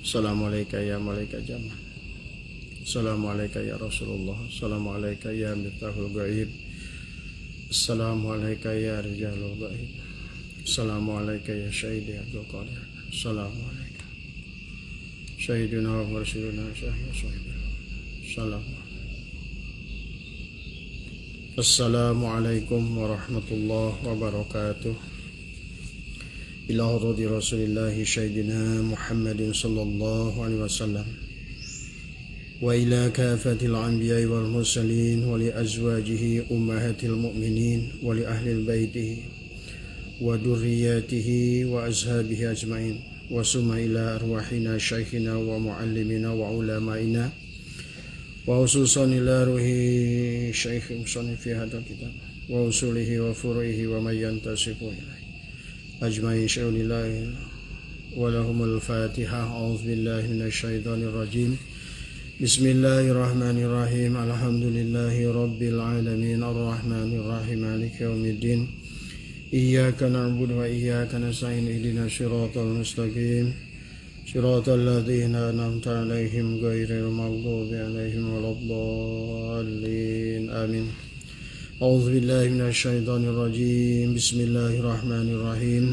Assalamualaikum ya malaikat jamaah. Assalamualaikum ya Rasulullah. Assalamualaikum ya miftahul gaib. Assalamualaikum ya rijalul gaib. Assalamualaikum ya syahidi Abdul Qadir. Assalamualaikum syahiduna wa mursyiduna syahid syahiduna. Assalamualaikum warahmatullahi wabarakatuh. إلى رضي رسول الله سيدنا محمد صلى الله عليه وسلم وإلى كافة الأنبياء والمرسلين ولأزواجه أمهات المؤمنين ولأهل بيته وذرياته وأصحابه أجمعين وثم إلى أرواحنا شيخنا ومعلمنا وعلمائنا وخصوصا إلى روح شيخ مصنف في هذا الكتاب وأصوله وفروعه ومن ينتسب إليه أجمعين شأن الله ولهم الفاتحة. أعوذ بالله من الشيطان الرجيم. بسم الله الرحمن الرحيم. الحمد لله رب العالمين الرحمن الرحيم مالك يوم الدين. إياك نعبد وإياك نستعين اهدنا الصراط المستقيم صراط الذين أنعمت عليهم غير المغضوب عليهم ولا الضالين آمين. أعوذ بالله من الشيطان الرجيم. بسم الله الرحمن الرحيم.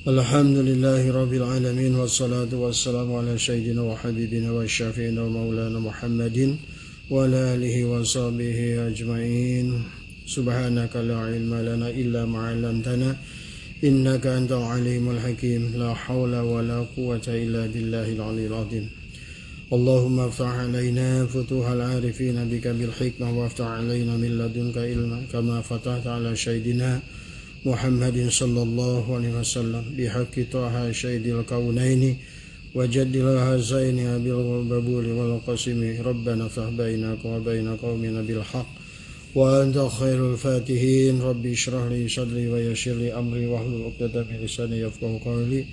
الحمد لله رب العالمين والصلاة والسلام على سيدنا وحبيبنا وشفيعنا ومولانا محمد وعلى آله وصحبه أجمعين. سبحانك لا علم لنا إلا ما علمتنا إنك أنت العليم الحكيم. لا حول ولا قوة إلا بالله العلي العظيم. اللهم افتح علينا فتوح العارفين بك بالحكمة وافتح علينا من لدنك علما كما فتحت على سيدنا محمد صلى الله عليه وسلم بحق طه سيد الكونين وجد الهزين بالببول والقسم. ربنا افتح بينك وبين قومنا بالحق وأنت خير الفاتحين. ربي اشرح لي صدري ويسر لي أمري واحلل عقدة من لساني يفقهوا قولي.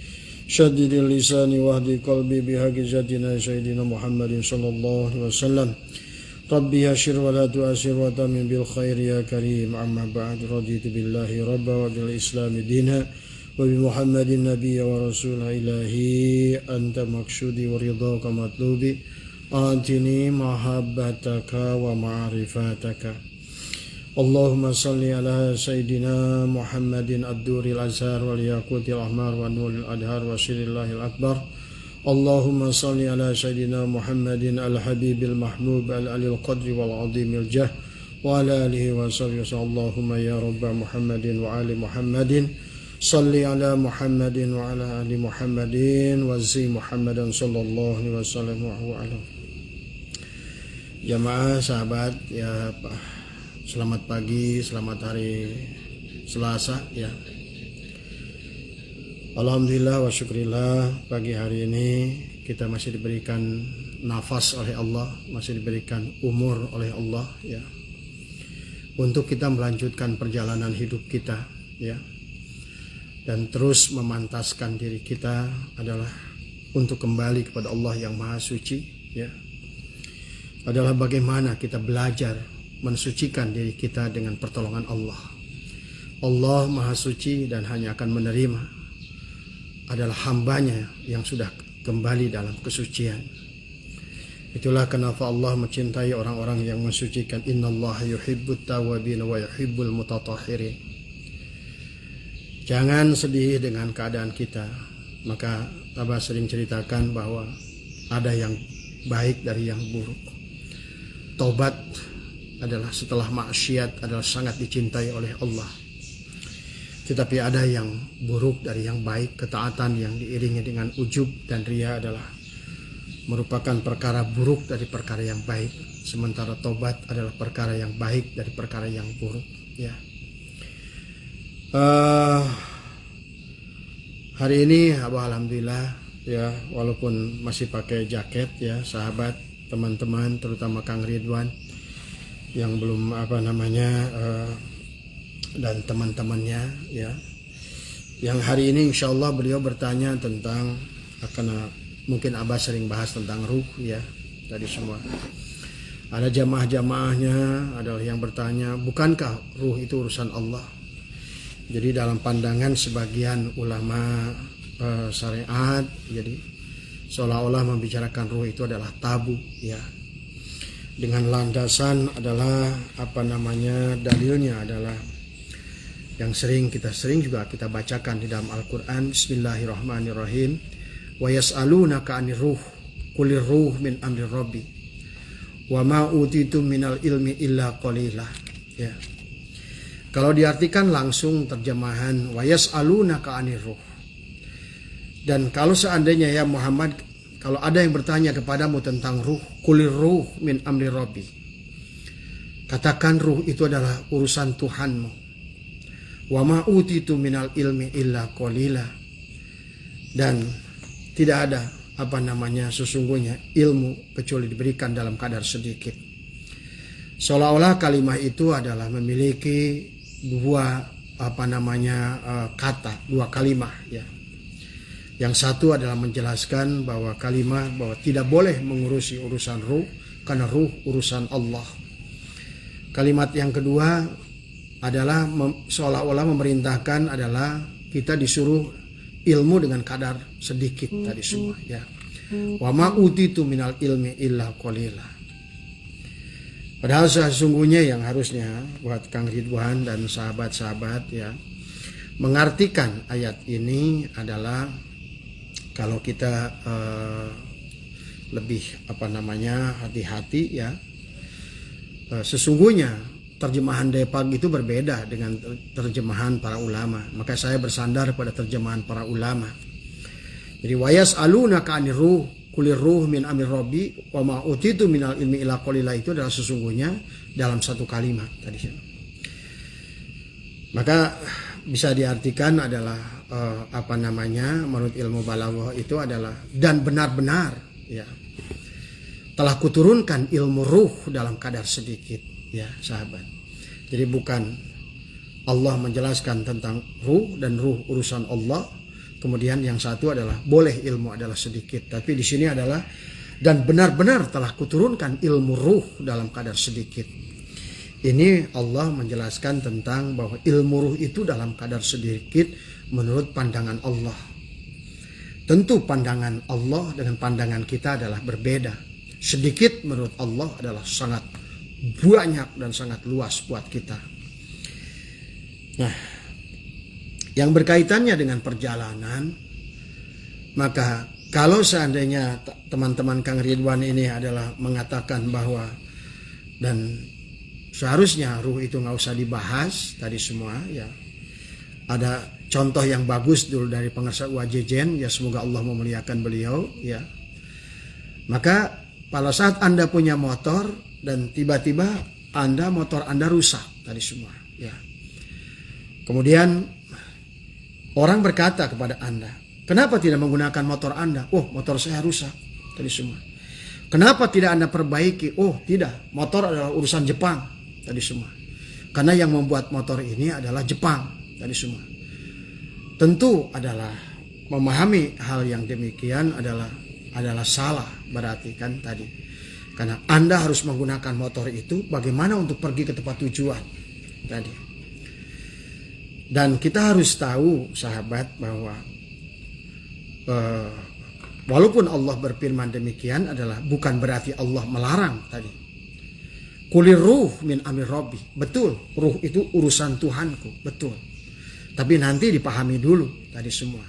شدد اللسان واهدي قلبي بحق جدنا سيدنا محمد صلى الله عليه وسلم. ربي يسر ولا تؤسر وتمم بالخير يا كريم. أما بعد رضيت بالله ربا وبالإسلام دينا وبمحمد النبي ورسول إلهي أنت مقصودي ورضاك مطلوبي أعطني محبتك ومعرفتك. اللهم صل على سيدنا محمد الدور الأزهر والياقوت الأحمر والنور الأدهار وسر الله الأكبر. اللهم صل على سيدنا محمد الحبيب المحبوب العلي القدر والعظيم الجاه وعلى آله وصحبه وسلم. اللهم يا رب محمد وآل محمد صل على محمد وعلى آل محمد وزي محمد صلى الله عليه وسلم وعلى. Jamaah sahabat ya, selamat pagi, selamat hari Selasa ya. Alhamdulillah wa syukurillah, pagi hari ini kita masih diberikan nafas oleh Allah, masih diberikan umur oleh Allah ya, untuk kita melanjutkan perjalanan hidup kita ya, dan terus memantaskan diri kita adalah untuk kembali kepada Allah yang Maha Suci ya, adalah bagaimana kita belajar mensucikan diri kita dengan pertolongan Allah. Allah Maha Suci dan hanya akan menerima adalah hambanya yang sudah kembali dalam kesucian. Itulah kenapa Allah mencintai orang-orang yang mensucikan. Innallaha yuhibbut tawwabin wa yuhibbul mutatahhirin. Jangan sedih dengan keadaan kita. Maka Abah sering ceritakan bahwa ada yang baik dari yang buruk. Tobat adalah setelah maksiat adalah sangat dicintai oleh Allah. Tetapi ada yang buruk dari yang baik. Ketaatan yang diiringi dengan ujub dan ria adalah merupakan perkara buruk dari perkara yang baik. Sementara tobat adalah perkara yang baik dari perkara yang buruk ya. Hari ini alhamdulillah ya, walaupun masih pakai jaket ya sahabat, teman-teman, terutama Kang Ridwan yang belum dan teman-temannya ya, yang hari ini insya Allah beliau bertanya tentang, karena mungkin Abah sering bahas tentang ruh ya, tadi semua ada jamaah-jamaahnya adalah yang bertanya, bukankah ruh itu urusan Allah? Jadi dalam pandangan sebagian ulama syariat, jadi seolah-olah membicarakan ruh itu adalah tabu, ya. Dengan landasan adalah dalilnya adalah yang sering juga kita bacakan di dalam Al-Qur'an. Bismillahirrahmanirrahim. Wa yas'alunaka 'anir ruh qulir ruh min amri rabbi wa ma utitum minal ilmi illa qalila, ya. Kalau diartikan langsung terjemahan wa yas'alunaka 'anir ruh, dan kalau seandainya ya Muhammad, kalau ada yang bertanya kepadamu tentang ruh, kulir ruh min amri rabbi, katakan ruh itu adalah urusan Tuhanmu. Wa ma utitu minal ilmi illa qalila, dan tidak ada sesungguhnya ilmu kecuali diberikan dalam kadar sedikit. Seolah-olah kalimat itu adalah memiliki dua kalimat, ya. Yang satu adalah menjelaskan bahwa tidak boleh mengurusi urusan ruh, karena ruh urusan Allah. Kalimat yang kedua adalah seolah-olah memerintahkan adalah kita disuruh ilmu dengan kadar sedikit tadi semua, ya. Wa ma utitu minal ilmi illa qalila. Padahal sesungguhnya yang harusnya buat Kang Ridwan dan sahabat-sahabat, ya, mengartikan ayat ini adalah kalau kita lebih hati-hati, ya, sesungguhnya terjemahan Depag itu berbeda dengan terjemahan para ulama. Maka saya bersandar pada terjemahan para ulama. Jadi wayas alunaka 'anir ruh kulir ruh min amri rabbi wa ma utitu minal ilmi illa qalila, itu adalah sesungguhnya dalam satu kalimat tadi. Maka bisa diartikan adalah menurut ilmu balaghah itu adalah dan benar-benar, ya, telah kuturunkan ilmu ruh dalam kadar sedikit, ya sahabat. Jadi bukan Allah menjelaskan tentang ruh dan ruh urusan Allah, kemudian yang satu adalah boleh ilmu adalah sedikit, tapi di sini adalah dan benar-benar telah kuturunkan ilmu ruh dalam kadar sedikit. Ini Allah menjelaskan tentang bahwa ilmu ruh itu dalam kadar sedikit menurut pandangan Allah. Tentu pandangan Allah dengan pandangan kita adalah berbeda. Sedikit menurut Allah adalah sangat banyak dan sangat luas buat kita. Nah, yang berkaitannya dengan perjalanan, maka kalau seandainya teman-teman Kang Ridwan ini adalah mengatakan bahwa dan seharusnya ruh itu nggak usah dibahas tadi semua, ya. Ada contoh yang bagus dulu dari pengarsa Wajejen, ya, semoga Allah memuliakan beliau, ya. Maka pada saat Anda punya motor dan tiba-tiba motor Anda rusak tadi semua, ya. Kemudian orang berkata kepada Anda, kenapa tidak menggunakan motor Anda? Oh, motor saya rusak tadi semua. Kenapa tidak Anda perbaiki? Oh, tidak, motor adalah urusan Jepang tadi semua. Karena yang membuat motor ini adalah Jepang tadi semua. Tentu adalah memahami hal yang demikian adalah salah berarti kan tadi. Karena Anda harus menggunakan motor itu bagaimana untuk pergi ke tempat tujuan tadi. Dan kita harus tahu sahabat bahwa walaupun Allah berfirman demikian adalah bukan berarti Allah melarang tadi. Kulir ruh min amri rabbi. Betul, ruh itu urusan Tuhanku, betul. Tapi nanti dipahami dulu tadi semua.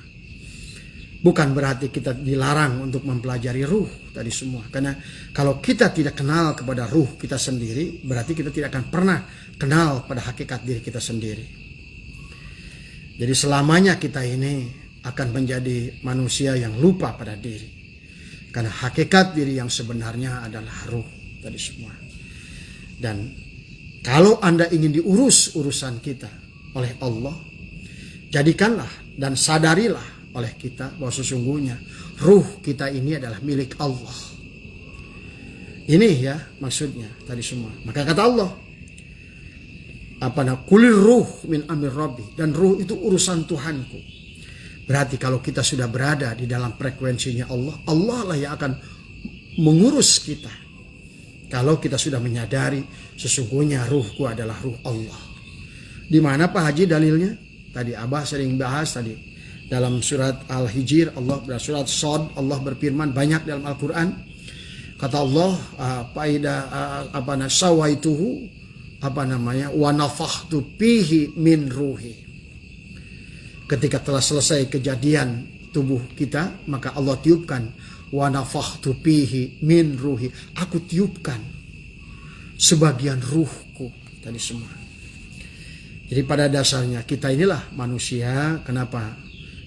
Bukan berarti kita dilarang untuk mempelajari ruh tadi semua. Karena kalau kita tidak kenal kepada ruh kita sendiri, berarti kita tidak akan pernah kenal pada hakikat diri kita sendiri. Jadi selamanya kita ini akan menjadi manusia yang lupa pada diri. Karena hakikat diri yang sebenarnya adalah ruh tadi semua. Dan kalau Anda ingin diurus urusan kita oleh Allah, jadikanlah dan sadarilah oleh kita bahwa sesungguhnya ruh kita ini adalah milik Allah. Ini ya maksudnya tadi semua. Maka kata Allah, kulir ruh min amri rabbi, dan ruh itu urusan Tuhanku. Berarti kalau kita sudah berada di dalam frekuensinya Allah, Allah lah yang akan mengurus kita. Kalau kita sudah menyadari sesungguhnya ruhku adalah ruh Allah. Di mana Pak Haji dalilnya? Tadi Abah sering bahas tadi Dalam surat Al-Hijr, surat Shad, Allah berfirman banyak dalam Al-Quran. Kata Allah, sawaituhu, wa nafakhtu fihi min ruhi. Ketika telah selesai kejadian tubuh kita, maka Allah tiupkan, wa nafakhtu fihi min ruhi. Aku tiupkan sebagian ruhku tadi semua. Jadi pada dasarnya kita inilah manusia. Kenapa?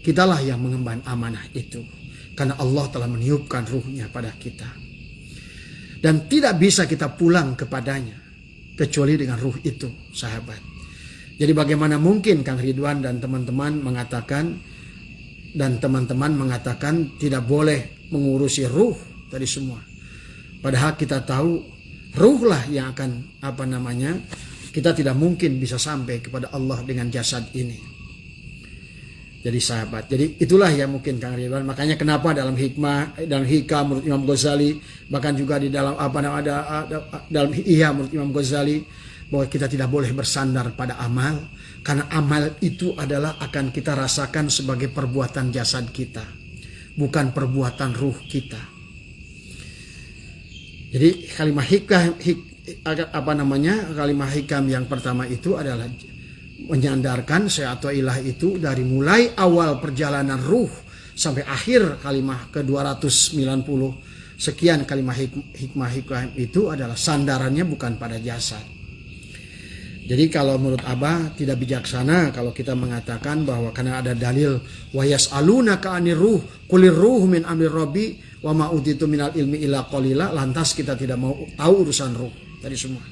Kitalah yang mengemban amanah itu. Karena Allah telah meniupkan ruhnya pada kita. Dan tidak bisa kita pulang kepadanya kecuali dengan ruh itu, sahabat. Jadi bagaimana mungkin Kang Ridwan dan teman-teman mengatakan tidak boleh mengurusi ruh tadi semua. Padahal kita tahu ruhlah yang akan kita tidak mungkin bisa sampai kepada Allah dengan jasad ini. Jadi sahabat, jadi itulah yang mungkin Kang Ridwan. Makanya kenapa dalam hikmah, dalam hikam menurut Imam Ghazali, bahkan juga di dalam dalam Ihya menurut Imam Ghazali, bahwa kita tidak boleh bersandar pada amal, karena amal itu adalah akan kita rasakan sebagai perbuatan jasad kita, bukan perbuatan ruh kita. Jadi kalimat hikam yang pertama itu adalah menyandarkan saya atau ilah itu dari mulai awal perjalanan ruh sampai akhir kalimat ke-290 sekian kalimat hikmah itu adalah sandarannya bukan pada jasad. Jadi kalau menurut Abah tidak bijaksana kalau kita mengatakan bahwa karena ada dalil wa yas'alunaka 'anir ruh qulir ruh min amri rabbi wa ma utitu minal ilmi illa qalila, lantas kita tidak mau tahu urusan ruh tadi semua.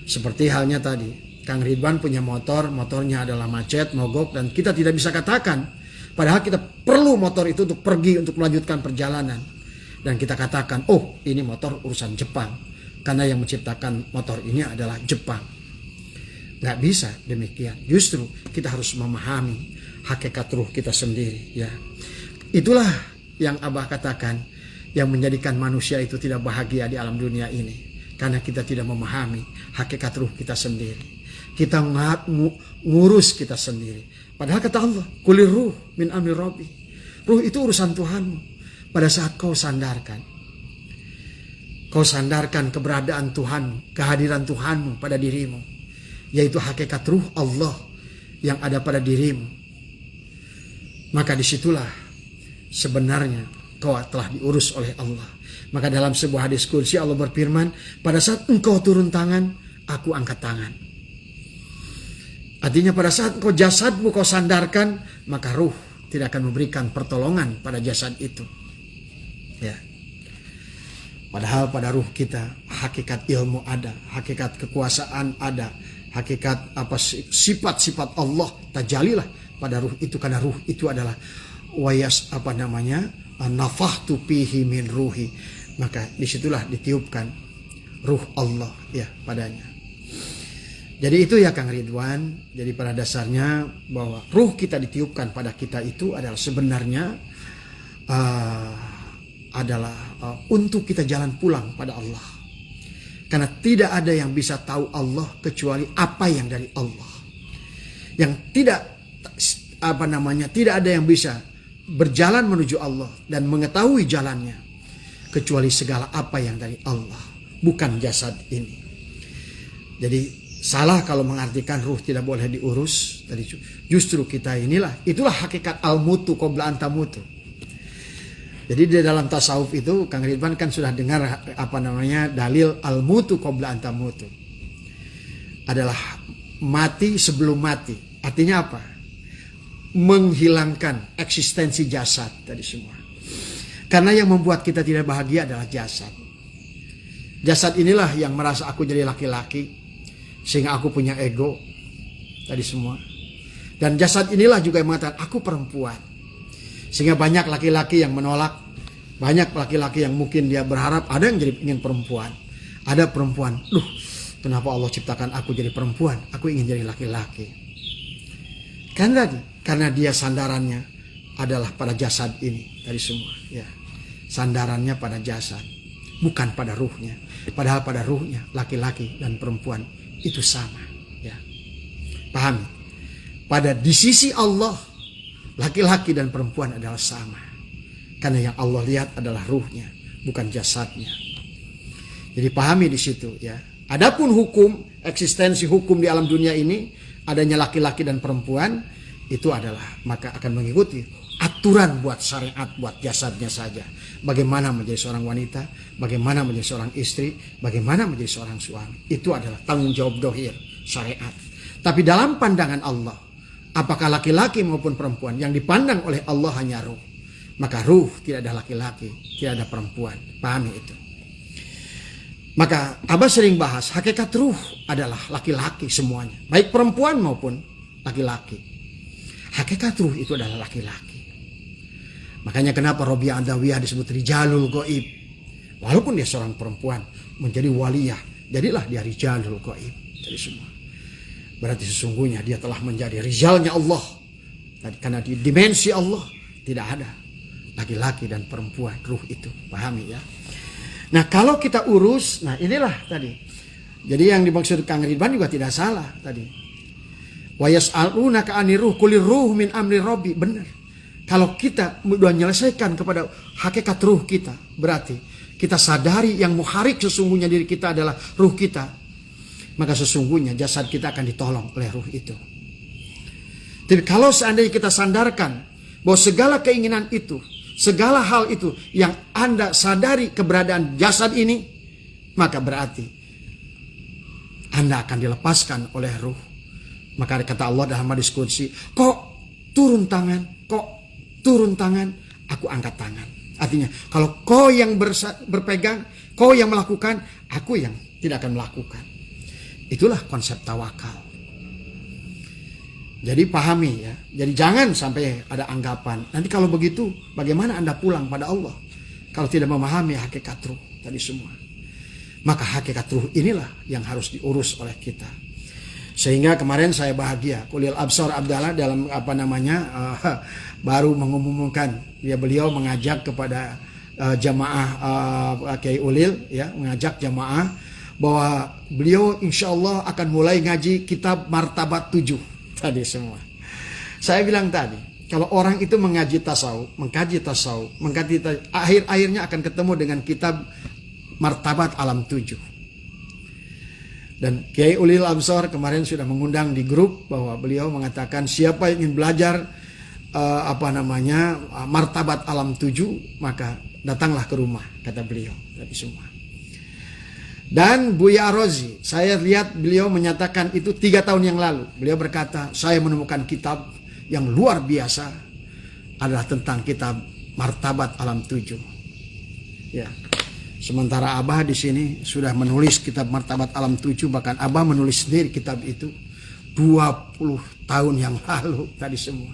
Seperti halnya tadi Kang Ridwan punya motornya adalah macet, mogok, dan kita tidak bisa katakan. Padahal kita perlu motor itu untuk pergi, untuk melanjutkan perjalanan. Dan kita katakan, oh ini motor urusan Jepang. Karena yang menciptakan motor ini adalah Jepang. Nggak bisa demikian. Justru kita harus memahami hakikat ruh kita sendiri. Ya, itulah yang Abah katakan, yang menjadikan manusia itu tidak bahagia di alam dunia ini. Karena kita tidak memahami hakikat ruh kita sendiri. Kita ngurus kita sendiri. Padahal kata Allah, kulir ruh min amri rabbi. Ruh itu urusan Tuhanmu. Pada saat kau sandarkan keberadaan Tuhanmu, kehadiran Tuhanmu pada dirimu, yaitu hakikat ruh Allah yang ada pada dirimu, maka disitulah sebenarnya kau telah diurus oleh Allah. Maka dalam sebuah hadis qudsi Allah berfirman, pada saat engkau turun tangan, aku angkat tangan. Artinya pada saat kau jasadmu kau sandarkan, maka ruh tidak akan memberikan pertolongan pada jasad itu. Ya. Padahal pada ruh kita hakikat ilmu ada, hakikat kekuasaan ada, hakikat sifat-sifat Allah tajalilah pada ruh itu, karena ruh itu adalah nafakhtu fihi min ruhi. Maka disitulah ditiupkan ruh Allah ya padanya. Jadi itu ya Kang Ridwan. Jadi pada dasarnya bahwa ruh kita ditiupkan pada kita itu adalah sebenarnya untuk kita jalan pulang pada Allah. Karena tidak ada yang bisa tahu Allah kecuali apa yang dari Allah. Yang tidak ada yang bisa berjalan menuju Allah dan mengetahui jalannya kecuali segala apa yang dari Allah, bukan jasad ini. Jadi salah kalau mengartikan ruh tidak boleh diurus. Justru kita itulah hakikat al-mutu qabla an tamutu. Jadi di dalam tasawuf itu Kang Ridwan kan sudah dengar dalil al-mutu qabla an tamutu. Adalah mati sebelum mati. Artinya apa? Menghilangkan eksistensi jasad tadi semua. Karena yang membuat kita tidak bahagia adalah jasad. Jasad inilah yang merasa aku jadi laki-laki, sehingga aku punya ego tadi semua. Dan jasad inilah juga yang mengatakan aku perempuan, sehingga banyak laki-laki yang menolak. Banyak laki-laki yang mungkin dia berharap ada yang jadi ingin perempuan. Ada perempuan, kenapa Allah ciptakan aku jadi perempuan? Aku ingin jadi laki-laki. Karena dia sandarannya adalah pada jasad ini tadi semua. Ya, sandarannya pada jasad, bukan pada ruhnya. Padahal pada ruhnya laki-laki dan perempuan itu sama. Ya, pahami? Di sisi Allah Laki-laki dan perempuan adalah sama. Karena yang Allah lihat adalah ruhnya, bukan jasadnya. Jadi pahami di situ ya. Adapun hukum, eksistensi hukum di alam dunia ini, adanya laki-laki dan perempuan, itu adalah maka akan mengikuti aturan buat syariat, buat jasadnya saja. Bagaimana menjadi seorang wanita, bagaimana menjadi seorang istri, bagaimana menjadi seorang suami. Itu adalah tanggung jawab dohir, syariat. Tapi dalam pandangan Allah, apakah laki-laki maupun perempuan, yang dipandang oleh Allah hanya ruh. Maka ruh tidak ada laki-laki, tidak ada perempuan. Pahami itu. Maka Abah sering bahas hakikat ruh adalah laki-laki semuanya. Baik perempuan maupun laki-laki. Hakikat ruh itu adalah laki-laki. Makanya kenapa Robiah Adawiyah disebut Rijalul Ghaib. Walaupun dia seorang perempuan menjadi waliyah, jadilah dia Rijalul Ghaib. Jadi semua. Berarti sesungguhnya dia telah menjadi rijalnya Allah. Karena di dimensi Allah tidak ada laki-laki dan perempuan ruh itu. Pahami ya. Nah kalau kita urus, nah inilah tadi. Jadi yang dimaksud Kang Ridwan juga tidak salah tadi. Wa yas'alunaka 'anir ruh qulir ruh min amri rabbi. Benar. Kalau kita sudah menyelesaikan kepada hakikat ruh kita, berarti kita sadari yang muharik sesungguhnya diri kita adalah ruh kita. Maka sesungguhnya jasad kita akan ditolong oleh ruh itu. Tapi kalau seandainya kita sandarkan bahwa segala keinginan itu, segala hal itu yang Anda sadari keberadaan jasad ini, maka berarti Anda akan dilepaskan oleh ruh. Maka kata Allah dalam hadis qudsi, kok turun tangan, aku angkat tangan. Artinya kalau kau yang berpegang, kau yang melakukan, aku yang tidak akan melakukan. Itulah konsep tawakal. Jadi pahami ya. Jadi jangan sampai ada anggapan, nanti kalau begitu bagaimana Anda pulang pada Allah? Kalau tidak memahami hakikat ruh tadi semua. Maka hakikat ruh inilah yang harus diurus oleh kita. Sehingga kemarin saya bahagia, Kulil Absar Abdallah dalam baru mengumumkan, ya beliau mengajak kepada jamaah Kiai Ulil, ya mengajak jamaah bahwa beliau insya Allah akan mulai ngaji kitab Martabat 7 tadi semua. Saya bilang tadi, kalau orang itu mengkaji tasawuf, akhirnya akan ketemu dengan kitab Martabat Alam 7. Dan Kiai Ulil Absar kemarin sudah mengundang di grup bahwa beliau mengatakan siapa yang ingin belajar Martabat Alam 7, maka datanglah ke rumah, kata beliau tadi semua. Dan Buya Rozi, saya lihat beliau menyatakan itu 3 tahun yang lalu. Beliau berkata, saya menemukan kitab yang luar biasa adalah tentang kitab Martabat Alam 7. Ya. Sementara Abah di sini sudah menulis kitab Martabat Alam 7, bahkan Abah menulis sendiri kitab itu 20 tahun yang lalu tadi semua.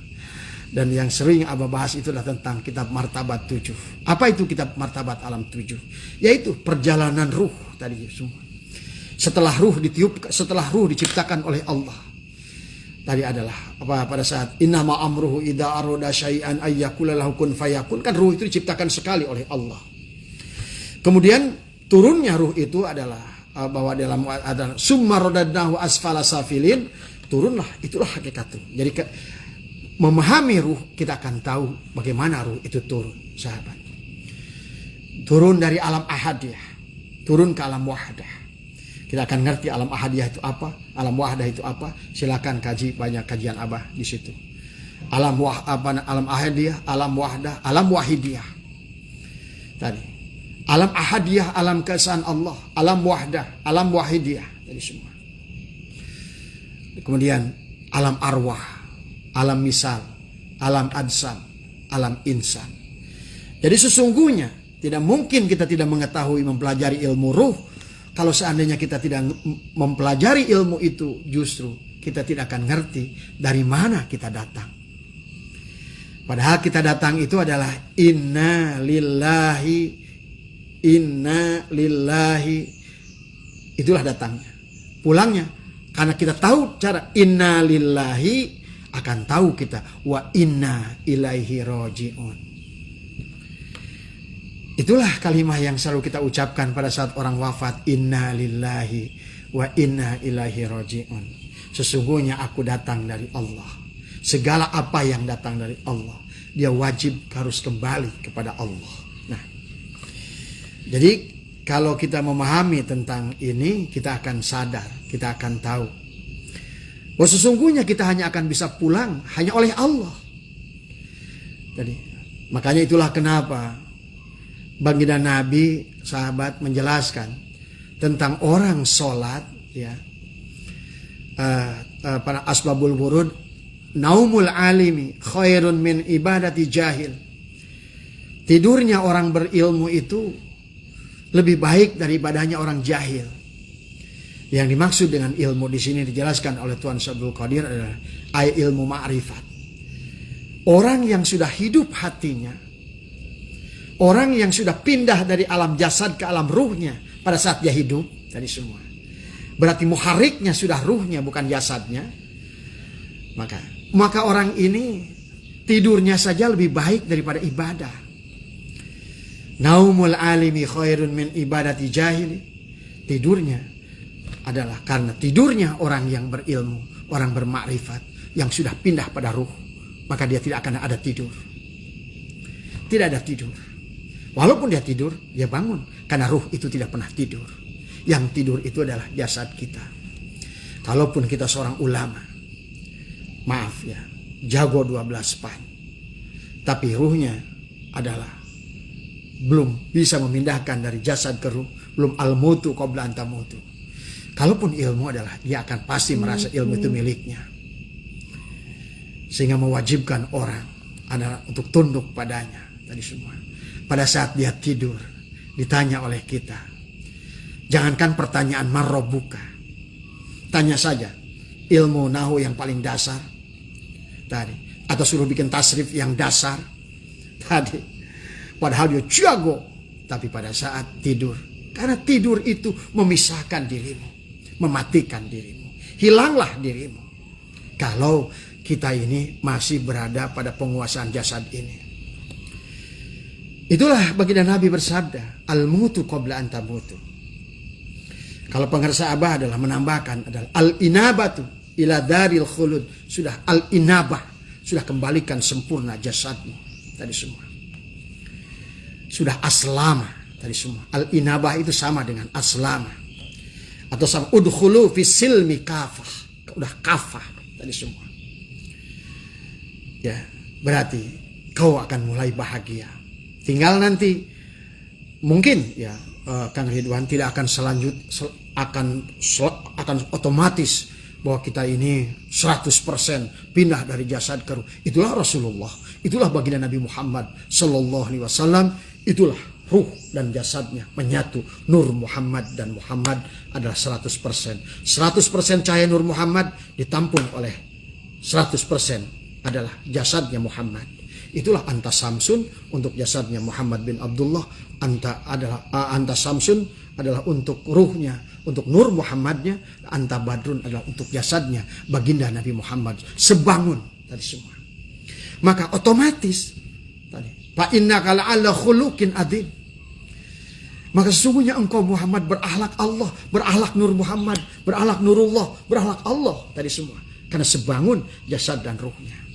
Dan yang sering Abah bahas itu adalah tentang kitab Martabat 7. Apa itu kitab Martabat Alam 7? Yaitu perjalanan ruh tadi semua. Setelah ruh diciptakan oleh Allah. Tadi adalah pada saat innama amruhu idza arada syai'an ayyakula lahu kun fayakun. Kan ruh itu diciptakan sekali oleh Allah. Kemudian turunnya ruh itu adalah bahwa dalam ada summa radadnahu asfala safilin, turunlah, itulah hakikat ruh. Jadi memahami ruh, kita akan tahu bagaimana ruh itu turun, sahabat. Turun dari alam ahadiyah, turun ke alam wahdah. Kita akan ngerti alam ahadiyah itu apa, alam wahdah itu apa. Silakan kaji, banyak kajian Abah di situ. Alam ahadiyah, alam wahdah, alam wahidiyah. Tadi, alam ahadiyah, alam keesaan Allah, alam wahdah, alam wahidiyah, tadi semua. Kemudian alam arwah, alam misal, alam adsam, alam insan. Jadi sesungguhnya tidak mungkin kita tidak mengetahui mempelajari ilmu ruh. Kalau seandainya kita tidak mempelajari ilmu itu, justru kita tidak akan ngerti dari mana kita datang. Padahal kita datang itu adalah inna lillahi, itulah datangnya. Pulangnya karena kita tahu cara inna lillahi, akan tahu kita wa inna ilaihi rajiun. Itulah kalimat yang selalu kita ucapkan pada saat orang wafat, inna lillahi wa inna ilaihi rajiun. Sesungguhnya aku datang dari Allah. segala apa yang datang dari Allah, dia wajib harus kembali kepada Allah. Nah, jadi kalau kita memahami tentang ini, kita akan sadar, kita akan tahu bahwa sesungguhnya kita hanya akan bisa pulang hanya oleh Allah. Jadi makanya itulah kenapa baginda Nabi, sahabat menjelaskan tentang orang sholat, ya, pada asbabul wurud, naumul alimi khairun min ibadati jahil. Tidurnya orang berilmu itu lebih baik dari ibadahnya orang jahil. Yang dimaksud dengan ilmu di sini dijelaskan oleh Tuan Abdul Qadir adalah ilmu ma'rifat. Orang yang sudah hidup hatinya, orang yang sudah pindah dari alam jasad ke alam ruhnya pada saat dia hidup, tadi semua. Berarti muharriknya sudah ruhnya, bukan jasadnya. Maka orang ini tidurnya saja lebih baik daripada ibadah. Naumul alimi khairun min ibadati jahili. Tidurnya adalah karena tidurnya orang yang berilmu, orang bermakrifat, yang sudah pindah pada ruh. Maka dia tidak akan ada tidur. Tidak ada tidur. Walaupun dia tidur, dia bangun. Karena ruh itu tidak pernah tidur. Yang tidur itu adalah jasad kita. Kalaupun kita seorang ulama, maaf ya, jago 12 pan, tapi ruhnya adalah belum bisa memindahkan dari jasad ke ruh. Belum al-mutu qabla an tamutu. Kalaupun ilmu adalah, dia akan pasti merasa ilmu itu miliknya. Sehingga mewajibkan orang adalah untuk tunduk padanya. Tadi semua. Pada saat dia tidur, ditanya oleh kita. Jangankan pertanyaan marrobuka. Tanya saja ilmu nahu yang paling dasar. Tadi. Atau suruh bikin tasrif yang dasar. Tadi. Padahal dia jago. Tapi pada saat tidur. Karena tidur itu memisahkan dirimu. Mematikan dirimu. Hilanglah dirimu. Kalau kita ini masih berada pada penguasaan jasad ini. Itulah baginda Nabi bersabda, al-mutu qabla an tamutu. Kalau pengersa Abah adalah menambahkan adalah al-inabatu ila daril khulud. Sudah al-inabah, sudah kembalikan sempurna jasadmu tadi semua. Sudah aslama tadi semua. Al-inabah itu sama dengan aslama. Atau sama udkhulu fi silmi kafah. Udah kafah tadi semua. Ya, berarti kau akan mulai bahagia. Tinggal nanti mungkin ya Kang Ridwan tidak akan akan otomatis bahwa kita ini 100% pindah dari jasad ke ruh. Itulah Rasulullah, itulah baginda Nabi Muhammad sallallahu alaihi wasallam, itulah ruh dan jasadnya menyatu. Nur Muhammad dan Muhammad adalah 100%. 100% cahaya Nur Muhammad ditampung oleh 100% adalah jasadnya Muhammad. Itulah anta Samsun untuk jasadnya Muhammad bin Abdullah. Anta Samsun adalah untuk ruhnya, untuk Nur Muhammadnya. Anta Badrun adalah untuk jasadnya baginda Nabi Muhammad. Sebangun tadi semua. Maka otomatis tadi, fa innaka la'ala khuluqin adzim. Maka sesungguhnya engkau Muhammad berakhlak Allah, berakhlak Nur Muhammad, berakhlak Nurullah, berakhlak Allah tadi semua. Karena sebangun jasad dan ruhnya.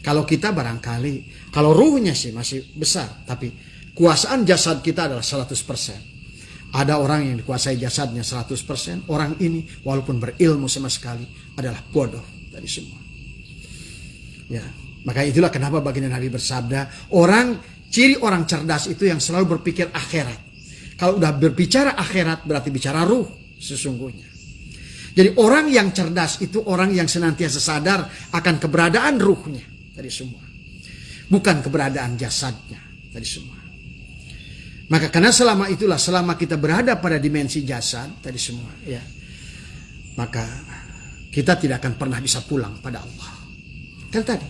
Kalau kita barangkali, kalau ruhnya sih masih besar, tapi kuasaan jasad kita adalah 100%. Ada orang yang dikuasai jasadnya 100%, orang ini walaupun berilmu sama sekali adalah bodoh tadi semua. Ya, maka itulah kenapa baginda Nabi bersabda, ciri orang cerdas itu yang selalu berpikir akhirat. Kalau udah berbicara akhirat berarti bicara ruh sesungguhnya. Jadi orang yang cerdas itu orang yang senantiasa sadar akan keberadaan ruhnya. Tadi semua. Bukan keberadaan jasadnya. Tadi semua. Maka karena selama kita berada pada dimensi jasad. Tadi semua. Ya, maka kita tidak akan pernah bisa pulang pada Allah. Kan tadi.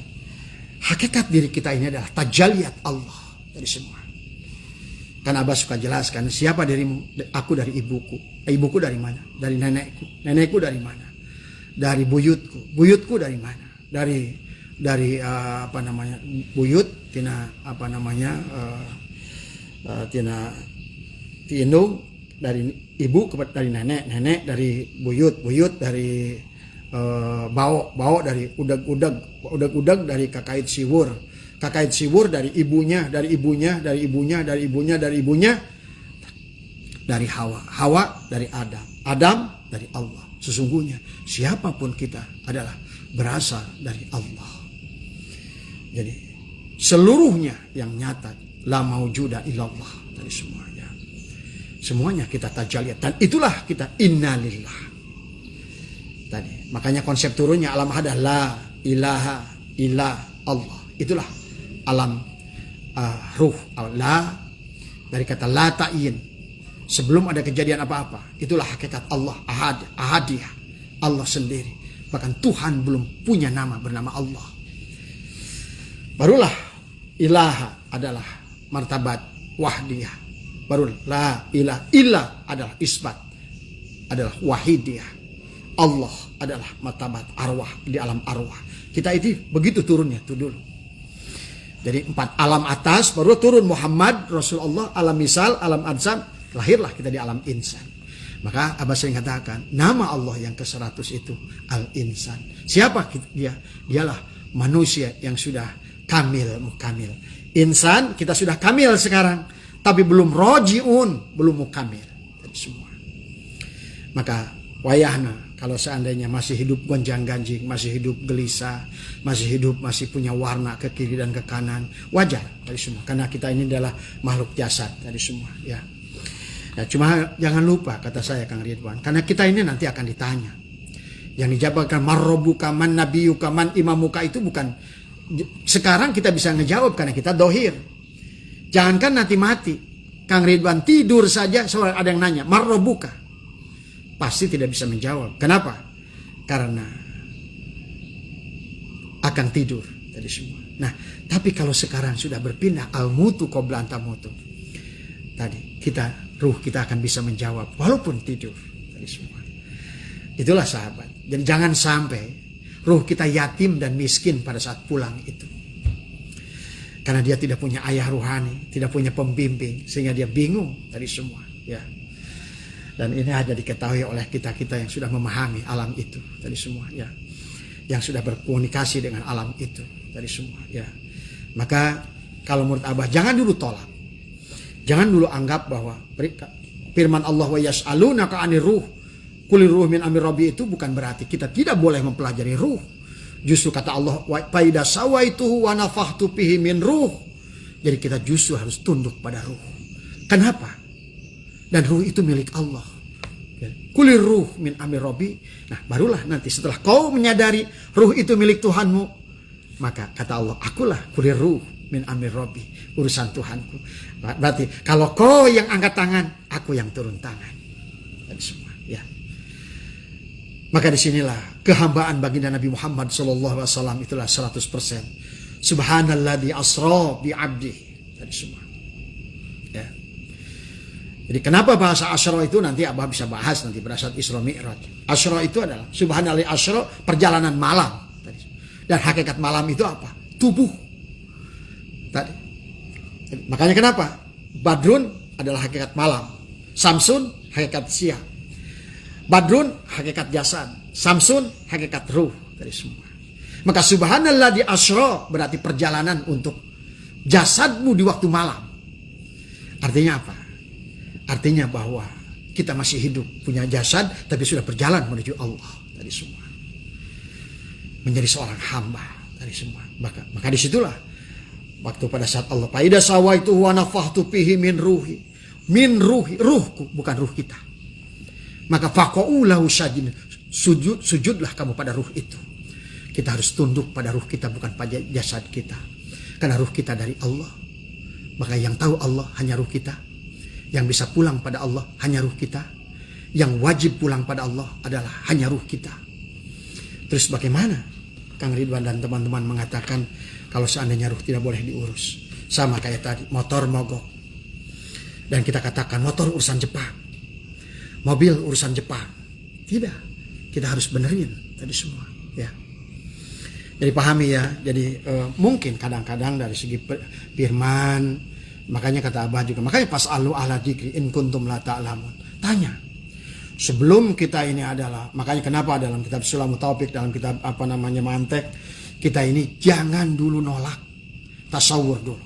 Hakikat diri kita ini adalah tajalliyat Allah. Tadi semua. Kan Abah suka jelaskan. Siapa dirimu? Aku dari ibuku. Ibuku dari mana? Dari nenekku. Nenekku dari mana? Dari buyutku. Buyutku dari mana? Dari buyut tina tina indung, dari ibu kepada dari nenek dari buyut dari bau dari udag dari kakait siwur dari ibunya, dari Hawa dari Adam dari Allah. Sesungguhnya siapapun kita adalah berasal dari Allah. Jadi seluruhnya yang nyata la maujuda illallah dari semuanya. Semuanya kita tajalliyat dan itulah kita innalillah. Tadi makanya konsep turunnya alam hadah la ilaha illa Allah. Itulah alam ruh. La dari kata la ta'in. Sebelum ada kejadian apa-apa, itulah hakikat Allah, ahadiyah, Allah sendiri. Bahkan Tuhan belum punya nama bernama Allah. Barulah ilaha adalah martabat wahdiyah. Baru la ilaha illa adalah isbat, adalah wahidiyah. Allah adalah martabat arwah di alam arwah. Kita itu begitu turunnya tuh dulu. Jadi 4 alam atas, baru turun Muhammad, Rasulullah, alam misal, alam adsan. Lahirlah kita di alam insan. Maka Abah sering katakan nama Allah yang ke-100 itu Al-Insan. Siapa dia? Dialah manusia yang sudah mukamil. Insan kita sudah kamil sekarang, tapi belum rojiun, belum mukamil. Jadi semua. Maka wayahna kalau seandainya masih hidup gonjang-ganjing, masih hidup gelisah, masih punya warna ke kiri dan ke kanan, wajar dari semua. Karena kita ini adalah makhluk jasad dari semua, ya. Ya, cuma jangan lupa kata saya Kang Ridwan, karena kita ini nanti akan ditanya. Yang dijabarkan marrobuka man nabiyuka man imamuka itu bukan sekarang kita bisa ngejawab karena kita dohir. Jangankan nanti mati, Kang Ridwan tidur saja soal ada yang nanya marrobuka, pasti tidak bisa menjawab. Kenapa? Karena akan tidur tadi semua. Nah, tapi kalau sekarang sudah berpindah al-mutu qabla antamutu, tadi ruh kita akan bisa menjawab walaupun tidur tadi semua. Itulah sahabat. Jadi jangan sampai ruh kita yatim dan miskin pada saat pulang itu. Karena dia tidak punya ayah ruhani, tidak punya pembimbing, sehingga dia bingung tadi semua, ya. Dan ini ada diketahui oleh kita-kita yang sudah memahami alam itu tadi semua, ya. Yang sudah berkomunikasi dengan alam itu tadi semua, ya. Maka kalau menurut Abah jangan dulu tolak. Jangan dulu anggap bahwa firman Allah wa yas'alunaka 'anir ruh qul ruh min amri rabbi itu bukan berarti kita tidak boleh mempelajari ruh. Justru kata Allah wa faida sawaituhu wa nafakhtu fihi min ruh. Jadi kita justru harus tunduk pada ruh. Kenapa? Dan ruh itu milik Allah. Qul ruh min amri rabbi. Nah, barulah nanti setelah kau menyadari ruh itu milik Tuhanmu, maka kata Allah, akulah qul ruh min amri rabbi, urusan Tuhanku. Berarti kalau kau yang angkat tangan, aku yang turun tangan. Tadi semua, ya. Maka disinilah kehambaan baginda Nabi Muhammad SAW itulah 100%. Subhanalladzi asra bi 'abdi. Tadi semua. Ya. Jadi kenapa bahasa asra itu nanti Abah bisa bahas nanti pada saat Isra Mi'raj. Asra itu adalah subhanalladzi asra, perjalanan malam. Dan hakikat malam itu apa? Tubuh. Tadi. Makanya kenapa? Badrun adalah hakikat malam. Samsun hakikat siang. Badrun hakikat jasad. Samsun hakikat ruh dari semua. Maka subhanallah di asra berarti perjalanan untuk jasadmu di waktu malam. Artinya apa? Artinya bahwa kita masih hidup, punya jasad, tapi sudah berjalan menuju Allah dari semua. Menjadi seorang hamba dari semua. Maka disitulah waktu pada saat Allah faida sawaitu wa nafakhtu fihi min ruhi. Min ruhi, ruhku, bukan ruh kita. Maka faqa'u lahu sajidin. Sujudlah kamu pada ruh itu. Kita harus tunduk pada ruh kita, bukan pada jasad kita. Karena ruh kita dari Allah. Maka yang tahu Allah hanya ruh kita. Yang bisa pulang pada Allah hanya ruh kita. Yang wajib pulang pada Allah adalah hanya ruh kita. Terus bagaimana Kang Ridwan dan teman-teman mengatakan kalau seandainya ruh tidak boleh diurus? Sama kayak tadi, motor mogok. Dan kita katakan motor urusan Jepang. Mobil urusan Jepang. Tidak. Kita harus benerin tadi semua. Ya. Jadi pahami ya. Jadi mungkin kadang-kadang dari segi firman. Makanya kata Abah juga. Makanya pas alu ahla dzikri in kuntum la ta'lamun. Tanya. sebelum kita ini adalah, makanya kenapa dalam kitab Sulamut Taufik, dalam kitab Mantek, kita ini jangan dulu nolak, tasawur dulu.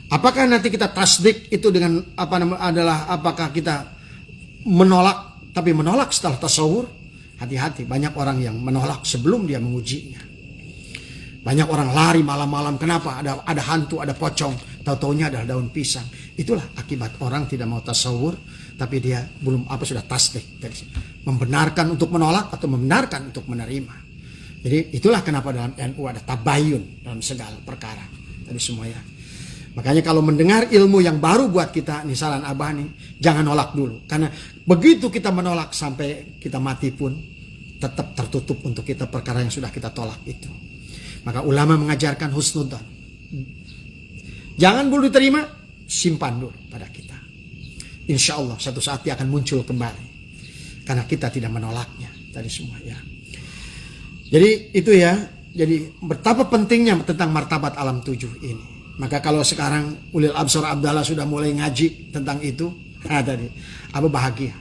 Apakah nanti kita tasdik itu dengan apakah kita menolak, tapi menolak setelah tasawur? Hati-hati, banyak orang yang menolak sebelum dia mengujinya. Banyak orang lari malam-malam, kenapa? Ada hantu, ada pocong, tahu-taunya adalah daun pisang. Itulah akibat orang tidak mau tasawur, tapi dia belum sudah tasdik. Membenarkan untuk menolak atau membenarkan untuk menerima. Jadi itulah kenapa dalam NU ada tabayun dalam segala perkara. Tadi semua ya. Makanya kalau mendengar ilmu yang baru buat kita, nih saran Abah nih, jangan nolak dulu. Karena begitu kita menolak sampai kita mati pun, tetap tertutup untuk kita perkara yang sudah kita tolak itu. Maka ulama mengajarkan husnudzon. Jangan dulu diterima, simpan dulu pada kita. Insya Allah satu saat dia akan muncul kembali. Karena kita tidak menolaknya. Tadi semua ya. Jadi itu ya. Jadi betapa pentingnya tentang martabat alam tujuh ini. Maka kalau sekarang Ulil Absar Abdallah sudah mulai ngaji tentang itu. Tadi Abah bahagia.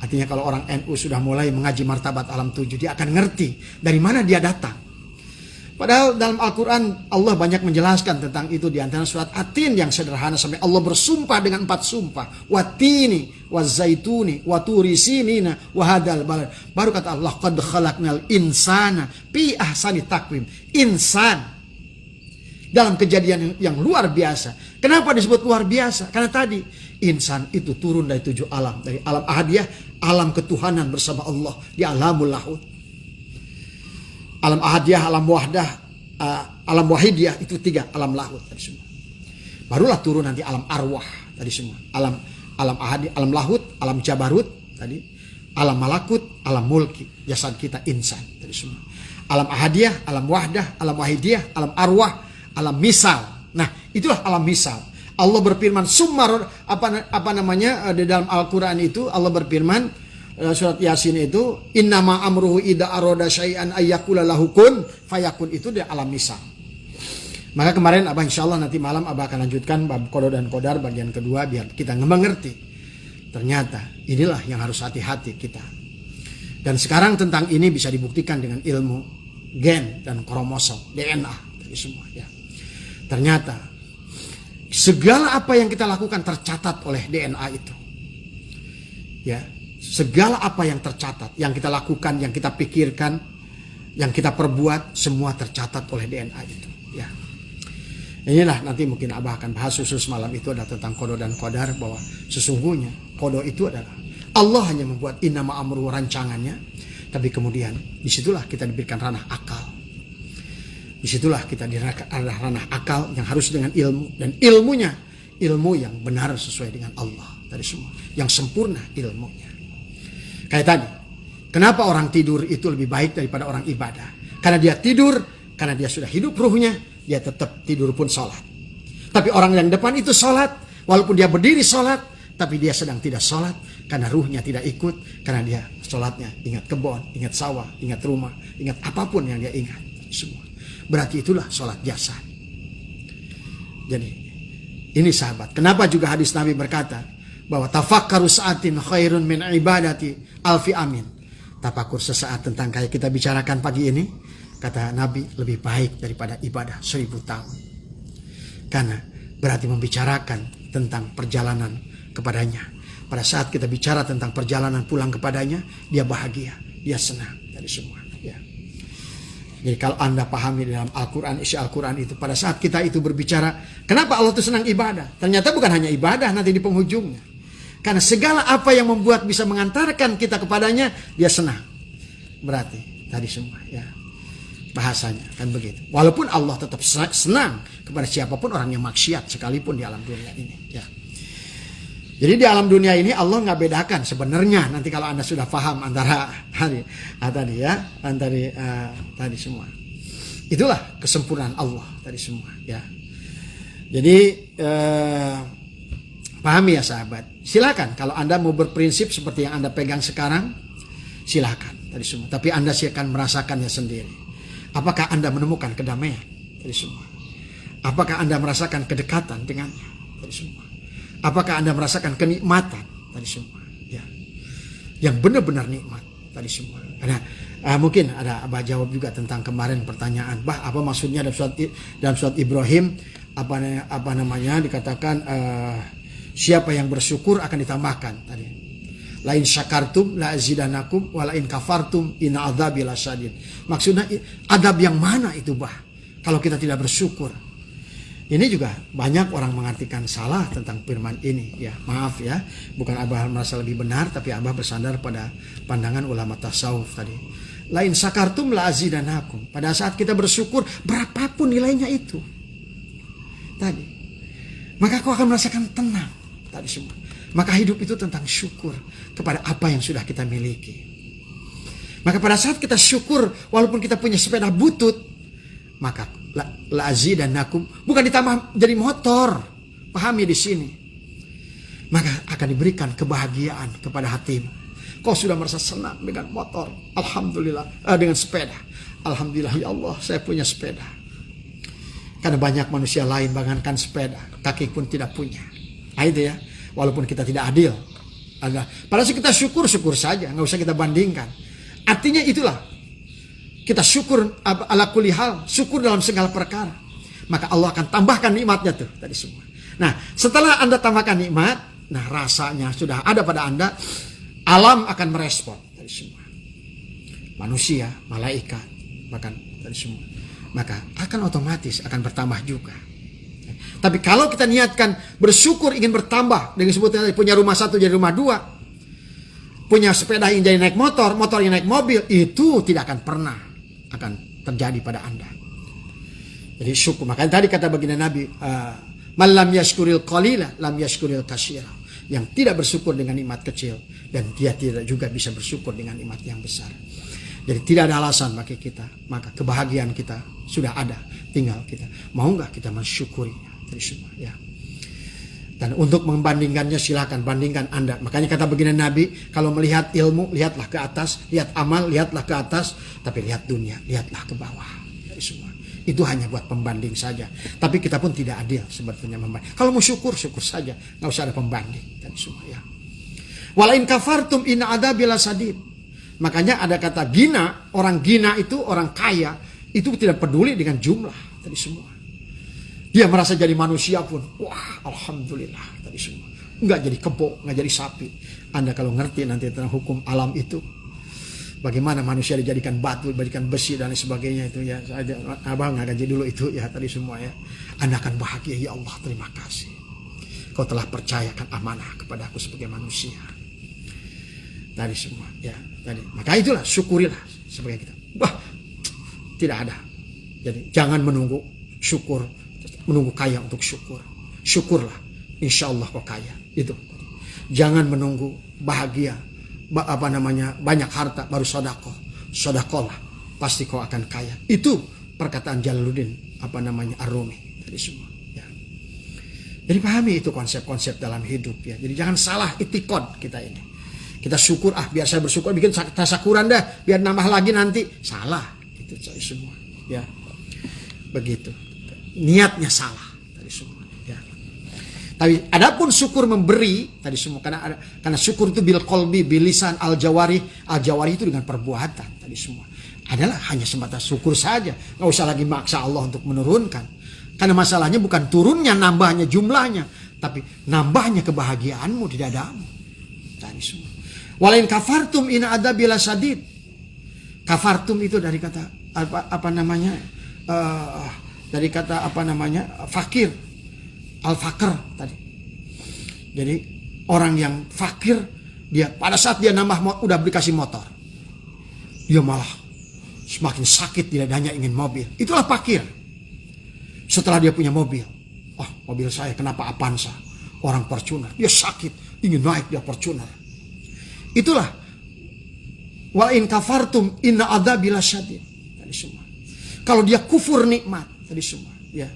Artinya kalau orang NU sudah mulai mengaji martabat alam tujuh, dia akan ngerti dari mana dia datang. Padahal dalam Al-Quran Allah banyak menjelaskan tentang itu, di antara surat At-Tin yang sederhana sampai Allah bersumpah dengan 4 sumpah. Watini, wazaituni, waturi sinina, wahadal balad. Baru kata Allah, qad khalaqnal insana fi ahsani taqwim. Insan. Dalam kejadian yang luar biasa. Kenapa disebut luar biasa? Karena tadi insan itu turun dari 7 alam. Dari alam ahadiyah, alam ketuhanan bersama Allah. Di alamul lahud. Alam ahadiyah, alam wahdah, alam wahidiyah, itu 3 alam lahut tadi semua. Barulah turun nanti alam arwah tadi semua. Alam ahadiyah, alam lahut, alam jabarut tadi, alam malakut, alam mulki, jasad kita insan tadi semua. Alam ahadiyah, alam wahdah, alam wahidiyah, alam arwah, alam misal. Nah, itulah alam misal. Allah berfirman summar di dalam Al-Qur'an itu Allah berfirman surat Yasin itu innama amruhu idza arada syai'an ayyakula lahu kun fayakun, itu di alam misal. Maka kemarin Abah insyaallah nanti malam Abah akan lanjutkan bab qada dan qadar bagian kedua biar kita mengerti. Ternyata inilah yang harus hati-hati kita. Dan sekarang tentang ini bisa dibuktikan dengan ilmu gen dan kromosom, DNA tadi semua ya. Ternyata segala apa yang kita lakukan tercatat oleh DNA itu. Ya. Segala apa yang tercatat, yang kita lakukan, yang kita pikirkan, yang kita perbuat, semua tercatat oleh DNA itu. Ya. Inilah nanti mungkin Abah akan bahas khusus malam itu adalah tentang qada dan qadar, bahwa sesungguhnya qada itu adalah Allah hanya membuat innama amru rancangannya, tapi kemudian disitulah kita diberikan ranah akal. Disitulah kita diberikan ranah akal yang harus dengan ilmu, dan ilmunya ilmu yang benar sesuai dengan Allah tadi semua, yang sempurna ilmunya. Kayak tadi, kenapa orang tidur itu lebih baik daripada orang ibadah? Karena dia tidur, karena dia sudah hidup ruhnya, dia tetap tidur pun sholat. Tapi orang yang depan itu sholat, walaupun dia berdiri sholat, tapi dia sedang tidak sholat, karena ruhnya tidak ikut, karena dia sholatnya ingat kebun, ingat sawah, ingat rumah, ingat apapun yang dia ingat. Semua. Berarti itulah sholat jasad. Jadi, ini sahabat. Kenapa juga hadis Nabi berkata, bahwa tafakkaru sa'atin khairun min ibadati alfi amin. Tafakur sesaat tentang kayak kita bicarakan pagi ini, kata Nabi, lebih baik daripada ibadah 1000 tahun. Karena berarti membicarakan tentang perjalanan kepadanya. Pada saat kita bicara tentang perjalanan pulang kepadanya, dia bahagia, dia senang dari semua. Ya. Jadi kalau Anda pahami dalam Al-Quran, isi Al-Quran itu, pada saat kita itu berbicara, kenapa Allah itu senang ibadah? Ternyata bukan hanya ibadah nanti di penghujungnya. Karena segala apa yang membuat bisa mengantarkan kita kepadanya, dia senang. Berarti tadi semua ya bahasanya kan begitu. Walaupun Allah tetap senang kepada siapapun orang yang maksiat sekalipun di alam dunia ini. Ya. Jadi di alam dunia ini Allah nggak bedakan sebenarnya. Nanti kalau Anda sudah paham antara tadi semua. Itulah kesempurnaan Allah tadi semua. Ya. Jadi pahami ya sahabat. Silakan kalau Anda mau berprinsip seperti yang Anda pegang sekarang, silakan tadi semua. Tapi Anda akan merasakannya sendiri. Apakah Anda menemukan kedamaian tadi semua? Apakah Anda merasakan kedekatan dengannya tadi semua? Apakah Anda merasakan kenikmatan tadi semua? Ya. yang benar-benar nikmat tadi semua. Karena mungkin ada Abah jawab juga tentang kemarin pertanyaan, Bah, apa maksudnya dalam surat Ibrahim apa namanya dikatakan siapa yang bersyukur akan ditambahkan tadi. Lain syakartum la azidanakum wa lain kafartum inna adzabi lasyadid. Maksudnya adab yang mana itu, Bah, kalau kita tidak bersyukur? Ini juga banyak orang mengartikan salah tentang firman ini. Ya, maaf ya, bukan Abah merasa lebih benar, tapi Abah bersandar pada pandangan ulama tasawuf tadi. Lain syakartum la azidanakum. Pada saat kita bersyukur, berapapun nilainya itu tadi, maka kau akan merasakan tenang tadi semua. Maka hidup itu tentang syukur kepada apa yang sudah kita miliki. Maka pada saat kita syukur, walaupun kita punya sepeda butut, maka la azidanakum bukan ditambah jadi motor. Pahami di sini. Maka akan diberikan kebahagiaan kepada hatimu. Kau sudah merasa senang dengan motor. Alhamdulillah. Dengan sepeda. Alhamdulillah ya Allah, saya punya sepeda. Karena banyak manusia lain bahkan sepeda, kaki pun tidak punya. Nah itu ya. Walaupun kita tidak adil. Pada saat kita syukur saja, nggak usah kita bandingkan. Artinya itulah, kita syukur ala kulli hal, syukur dalam segala perkara. Maka Allah akan tambahkan nikmatnya tuh tadi semua. Nah, setelah Anda tambahkan nikmat, nah rasanya sudah ada pada Anda, alam akan merespon tadi semua. Manusia, malaikat, bahkan tadi semua. Maka akan otomatis akan bertambah juga. Tapi kalau kita niatkan bersyukur ingin bertambah, dengan sebutnya punya rumah 1 jadi rumah 2, punya sepeda yang jadi naik motor, motor yang naik mobil, itu tidak akan pernah akan terjadi pada Anda. Jadi syukur. Makanya tadi kata baginda Nabi, man lam yashkuril qalila lam yashkuril katsira. Yang tidak bersyukur dengan nikmat kecil, dan dia tidak juga bisa bersyukur dengan nikmat yang besar. Jadi tidak ada alasan bagi kita. Maka kebahagiaan kita sudah ada, tinggal kita mau nggak kita mensyukurinya. Dari semua, ya. Dan untuk membandingkannya silakan bandingkan Anda. Makanya kata baginda Nabi, kalau melihat ilmu lihatlah ke atas, lihat amal lihatlah ke atas, tapi lihat dunia lihatlah ke bawah. Dari semua. Itu hanya buat pembanding saja. Tapi kita pun tidak adil sebetulnya membanding. Kalau mau syukur saja, nggak usah ada pembanding. Dari semua, ya. Walain kafartum inna adzabi lasadid. Makanya ada kata gina, orang gina itu orang kaya itu tidak peduli dengan jumlah tadi semua. Dia merasa jadi manusia pun, wah alhamdulillah tadi semua. Enggak jadi kebo, enggak jadi sapi. Anda kalau ngerti nanti tentang hukum alam itu, bagaimana manusia dijadikan batu, dijadikan besi dan sebagainya itu ya. Abang nggak gaji dulu itu ya tadi semua ya. Anda akan bahagia, ya Allah terima kasih. Kau telah percayakan amanah kepada aku sebagai manusia. Tadi semua ya tadi. Maka itulah syukurilah sebagai kita. Wah tidak ada. Jadi jangan menunggu syukur. Menunggu kaya untuk syukur. Syukurlah. Insya Allah kau kaya. Itu. Jangan menunggu bahagia. Banyak harta baru sodakoh. Sodakolah. Pasti kau akan kaya. Itu perkataan Jalaluddin. Ar-Rumi. Tadi semua. Ya. Jadi pahami itu konsep-konsep dalam hidup. Ya. Jadi jangan salah itikad kita ini. Kita syukur. Biar saya bersyukur. Bikin tasakuran dah. Biar nambah lagi nanti. Salah. Itu semua. Ya. Begitu. Niatnya salah tadi semua ya. Tapi adapun syukur memberi tadi semua karena syukur itu bil qalbi bil lisan al jawari itu dengan perbuatan tadi semua adalah hanya sebatas syukur saja, nggak usah lagi maksa Allah untuk menurunkan, karena masalahnya bukan turunnya nambahnya jumlahnya, tapi nambahnya kebahagiaanmu di dadamu tadi semua. Walain kafartum in adzabi lasadid. Kafartum itu dari kata dari kata fakir, al-fakir tadi. Jadi orang yang fakir, dia pada saat dia udah dikasih motor, dia malah semakin sakit, tidak hanya ingin mobil. Itulah fakir. Setelah dia punya mobil, mobil saya kenapa Avanza, orang Fortuner, dia sakit, ingin naik dia Fortuner. Itulah wa in kafartum inna adzabi lasyadid. Tadi semua. Kalau dia kufur nikmat tadi semua, ya.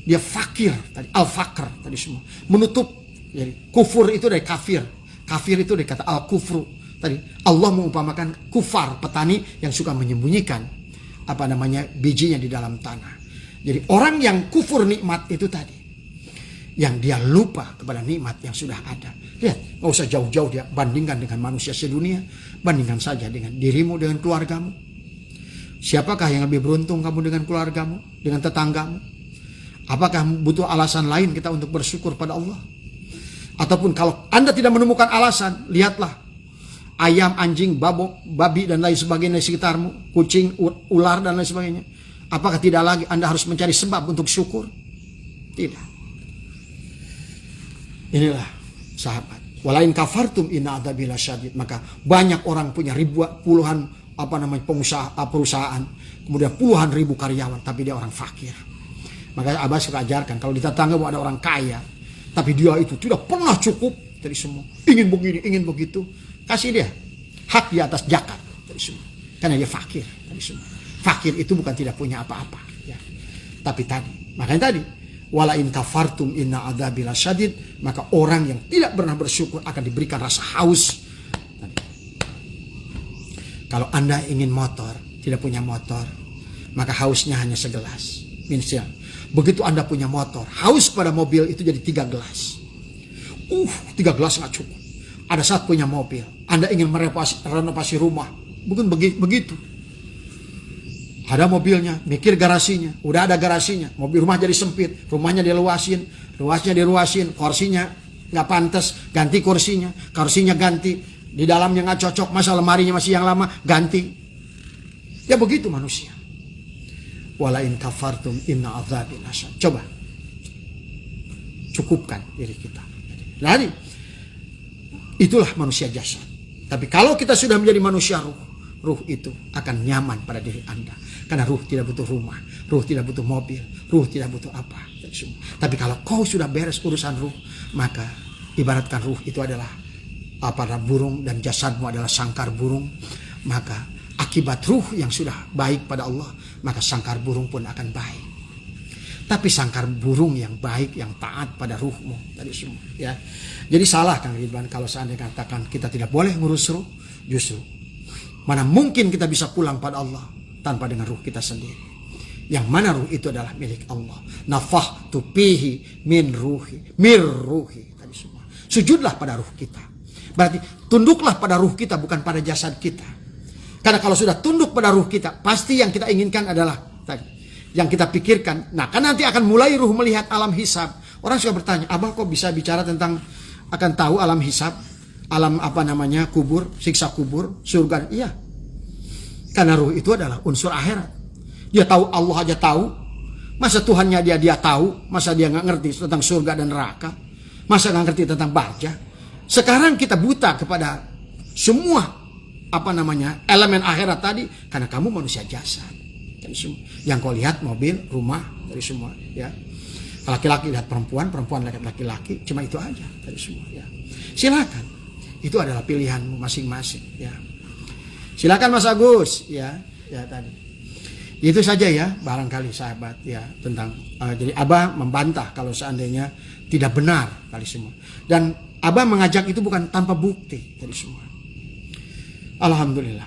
Dia fakir tadi, al-fakr tadi semua. Menutup, jadi kufur itu dari kafir. Kafir itu dari kata al-kufru. Tadi Allah mengumpamakan kufar, petani yang suka menyembunyikan bijinya di dalam tanah. Jadi orang yang kufur nikmat itu tadi, yang dia lupa kepada nikmat yang sudah ada. Lihat, nggak usah jauh-jauh dia bandingkan dengan manusia sedunia, bandingkan saja dengan dirimu, dengan keluargamu. Siapakah yang lebih beruntung, kamu dengan keluargamu, dengan tetanggamu? Apakah butuh alasan lain kita untuk bersyukur pada Allah? Ataupun kalau Anda tidak menemukan alasan, lihatlah ayam, anjing, babi dan lain sebagainya di sekitarmu, kucing, ular dan lain sebagainya. Apakah tidak lagi Anda harus mencari sebab untuk syukur? Tidak. Inilah sahabat. Walain kafartum inna adzabi lasyadid. Maka banyak orang punya puluhan perusahaan, kemudian puluhan ribu karyawan, tapi dia orang fakir. Maka Abah suka ajarkan, kalau di tetangga ada orang kaya, tapi dia itu tidak pernah cukup dari semua, ingin begini, ingin begitu, kasih dia hak di atas zakat dari semua, karena dia fakir dari semua. Fakir itu bukan tidak punya apa-apa, ya. Tapi makanya tadi, wala in kafartum inna adzabi lasyadid, maka orang yang tidak pernah bersyukur akan diberikan rasa haus. Kalau Anda ingin motor, tidak punya motor, maka hausnya hanya segelas. Begitu Anda punya motor, haus pada mobil itu jadi 3 gelas. 3 gelas nggak cukup. Ada saat punya mobil, Anda ingin renovasi rumah, bukan begitu. Ada mobilnya, mikir garasinya, udah ada garasinya, mobil rumah jadi sempit, rumahnya diluasin, luasnya diluasin, kursinya nggak pantas, ganti kursinya ganti, di dalamnya nggak cocok, masa lemarinya masih yang lama, ganti. Ya begitu manusia. Walain kafartum inna adzabi lasyadid. Coba cukupkan diri kita. Jadi itulah manusia jasad. Tapi kalau kita sudah menjadi manusia ruh, ruh itu akan nyaman pada diri Anda. Karena ruh tidak butuh rumah, ruh tidak butuh mobil, ruh tidak butuh apa. Tapi kalau kau sudah beres urusan ruh, maka ibaratkan ruh itu adalah burung dan jasadmu adalah sangkar burung, maka akibat ruh yang sudah baik pada Allah, maka sangkar burung pun akan baik. Tapi sangkar burung yang baik, yang taat pada ruhmu tadi semua, ya. Jadi salah Kang Ridwan kalau seandainya katakan kita tidak boleh ngurus ruh. Justru mana mungkin kita bisa pulang pada Allah tanpa dengan ruh kita sendiri. Yang mana ruh itu adalah milik Allah. Nafahtu fihi min ruhi, mir ruhi tadi semua. Sujudlah pada ruh kita. Berarti tunduklah pada ruh kita, bukan pada jasad kita. Karena kalau sudah tunduk pada ruh kita, pasti yang kita inginkan adalah tadi, yang kita pikirkan. Nah, kan nanti akan mulai ruh melihat alam hisab. Orang suka bertanya, Abang kok bisa bicara tentang akan tahu alam hisab, alam kubur, siksa kubur, surga? Iya. Karena ruh itu adalah unsur akhirat. Dia tahu, Allah aja tahu. Masa Tuhannya dia tahu? Masa dia nggak ngerti tentang surga dan neraka? Masa nggak ngerti tentang barzah? Sekarang kita buta kepada semua elemen akhirat tadi karena kamu manusia jasad. Yang kau lihat mobil, rumah, dari semua, ya. Laki-laki lihat perempuan, perempuan lihat laki-laki, cuma itu aja dari semua, ya. Silakan. Itu adalah pilihanmu masing-masing, ya. Silakan Mas Agus, ya tadi. Itu saja ya barangkali sahabat, ya, tentang jadi Abah membantah kalau seandainya tidak benar kali semua. Dan Abah mengajak itu bukan tanpa bukti tadi semua. Alhamdulillah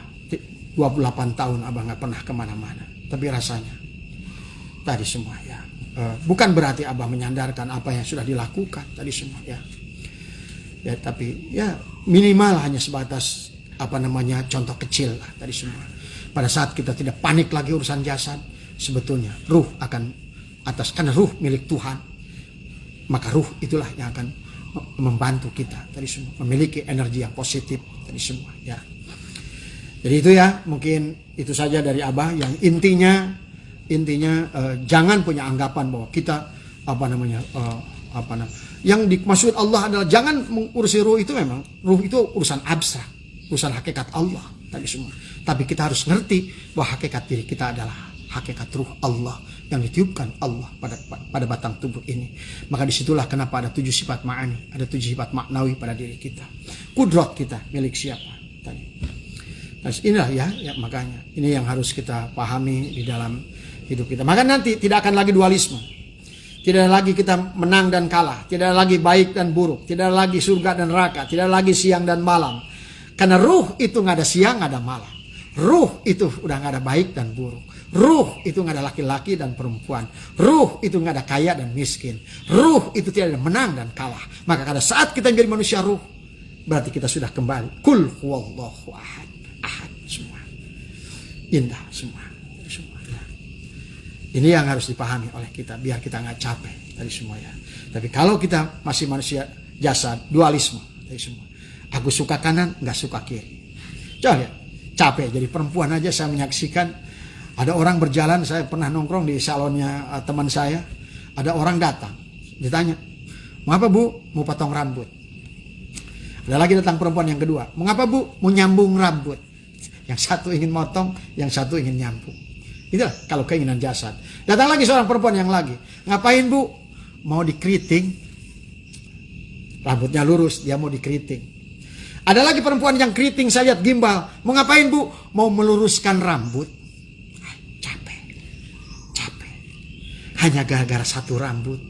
28 tahun Abah gak pernah kemana-mana. Tapi rasanya tadi semua, ya, bukan berarti Abah menyandarkan apa yang sudah dilakukan tadi semua, ya. Ya, tapi ya minimal hanya sebatas contoh kecil lah tadi semua. Pada saat kita tidak panik lagi urusan jasad, sebetulnya ruh akan karena ruh milik Tuhan, maka ruh itulah yang akan membantu kita tadi semua, memiliki energi yang positif tadi semua, ya. Jadi itu ya, mungkin itu saja dari Abah. Yang intinya jangan punya anggapan bahwa kita yang dimaksud Allah adalah jangan mengurusi ruh itu. Memang ruh itu urusan abstrak, urusan hakikat Allah tadi semua. Tapi kita harus ngerti bahwa hakikat diri kita adalah hakikat ruh Allah yang ditiupkan Allah pada batang tubuh ini. Maka disitulah kenapa ada 7 sifat ma'ani, ada 7 sifat maknawi pada diri kita. Kudrat kita milik siapa tadi. Nah, inilah ya, makanya ini yang harus kita pahami di dalam hidup kita. Maka nanti tidak akan lagi dualisme. Tidak lagi kita menang dan kalah. Tidak lagi baik dan buruk. Tidak lagi surga dan neraka. Tidak lagi siang dan malam. Karena ruh itu nggak ada siang, nggak ada malam. Ruh itu udah nggak ada baik dan buruk. Ruh itu nggak ada laki-laki dan perempuan. Ruh itu nggak ada kaya dan miskin. Ruh itu tidak ada menang dan kalah. Maka pada saat kita menjadi manusia ruh, berarti kita sudah kembali. Kul huwallahu ahad. Ahad semua. Indah semua. Ini yang harus dipahami oleh kita biar kita nggak capek dari semua ya. Tapi kalau kita masih manusia jasad, dualisme dari semua. Aku suka kanan, nggak suka kiri. Coba lihat, capek jadi perempuan aja saya menyaksikan ada orang berjalan, saya pernah nongkrong di salonnya teman saya, ada orang datang, ditanya, mau apa bu? Mau potong rambut. Ada lagi datang perempuan yang kedua, mau apa bu? Mau nyambung rambut. Yang satu ingin motong, yang satu ingin nyambung. Itulah kalau keinginan jasad. Datang lagi seorang perempuan yang lagi. Ngapain bu? Mau dikeriting. Rambutnya lurus, dia mau dikeriting. Ada lagi perempuan yang keriting, saya lihat gimbal. Mau ngapain bu? Mau meluruskan rambut. Capek. Hanya gara-gara satu rambut.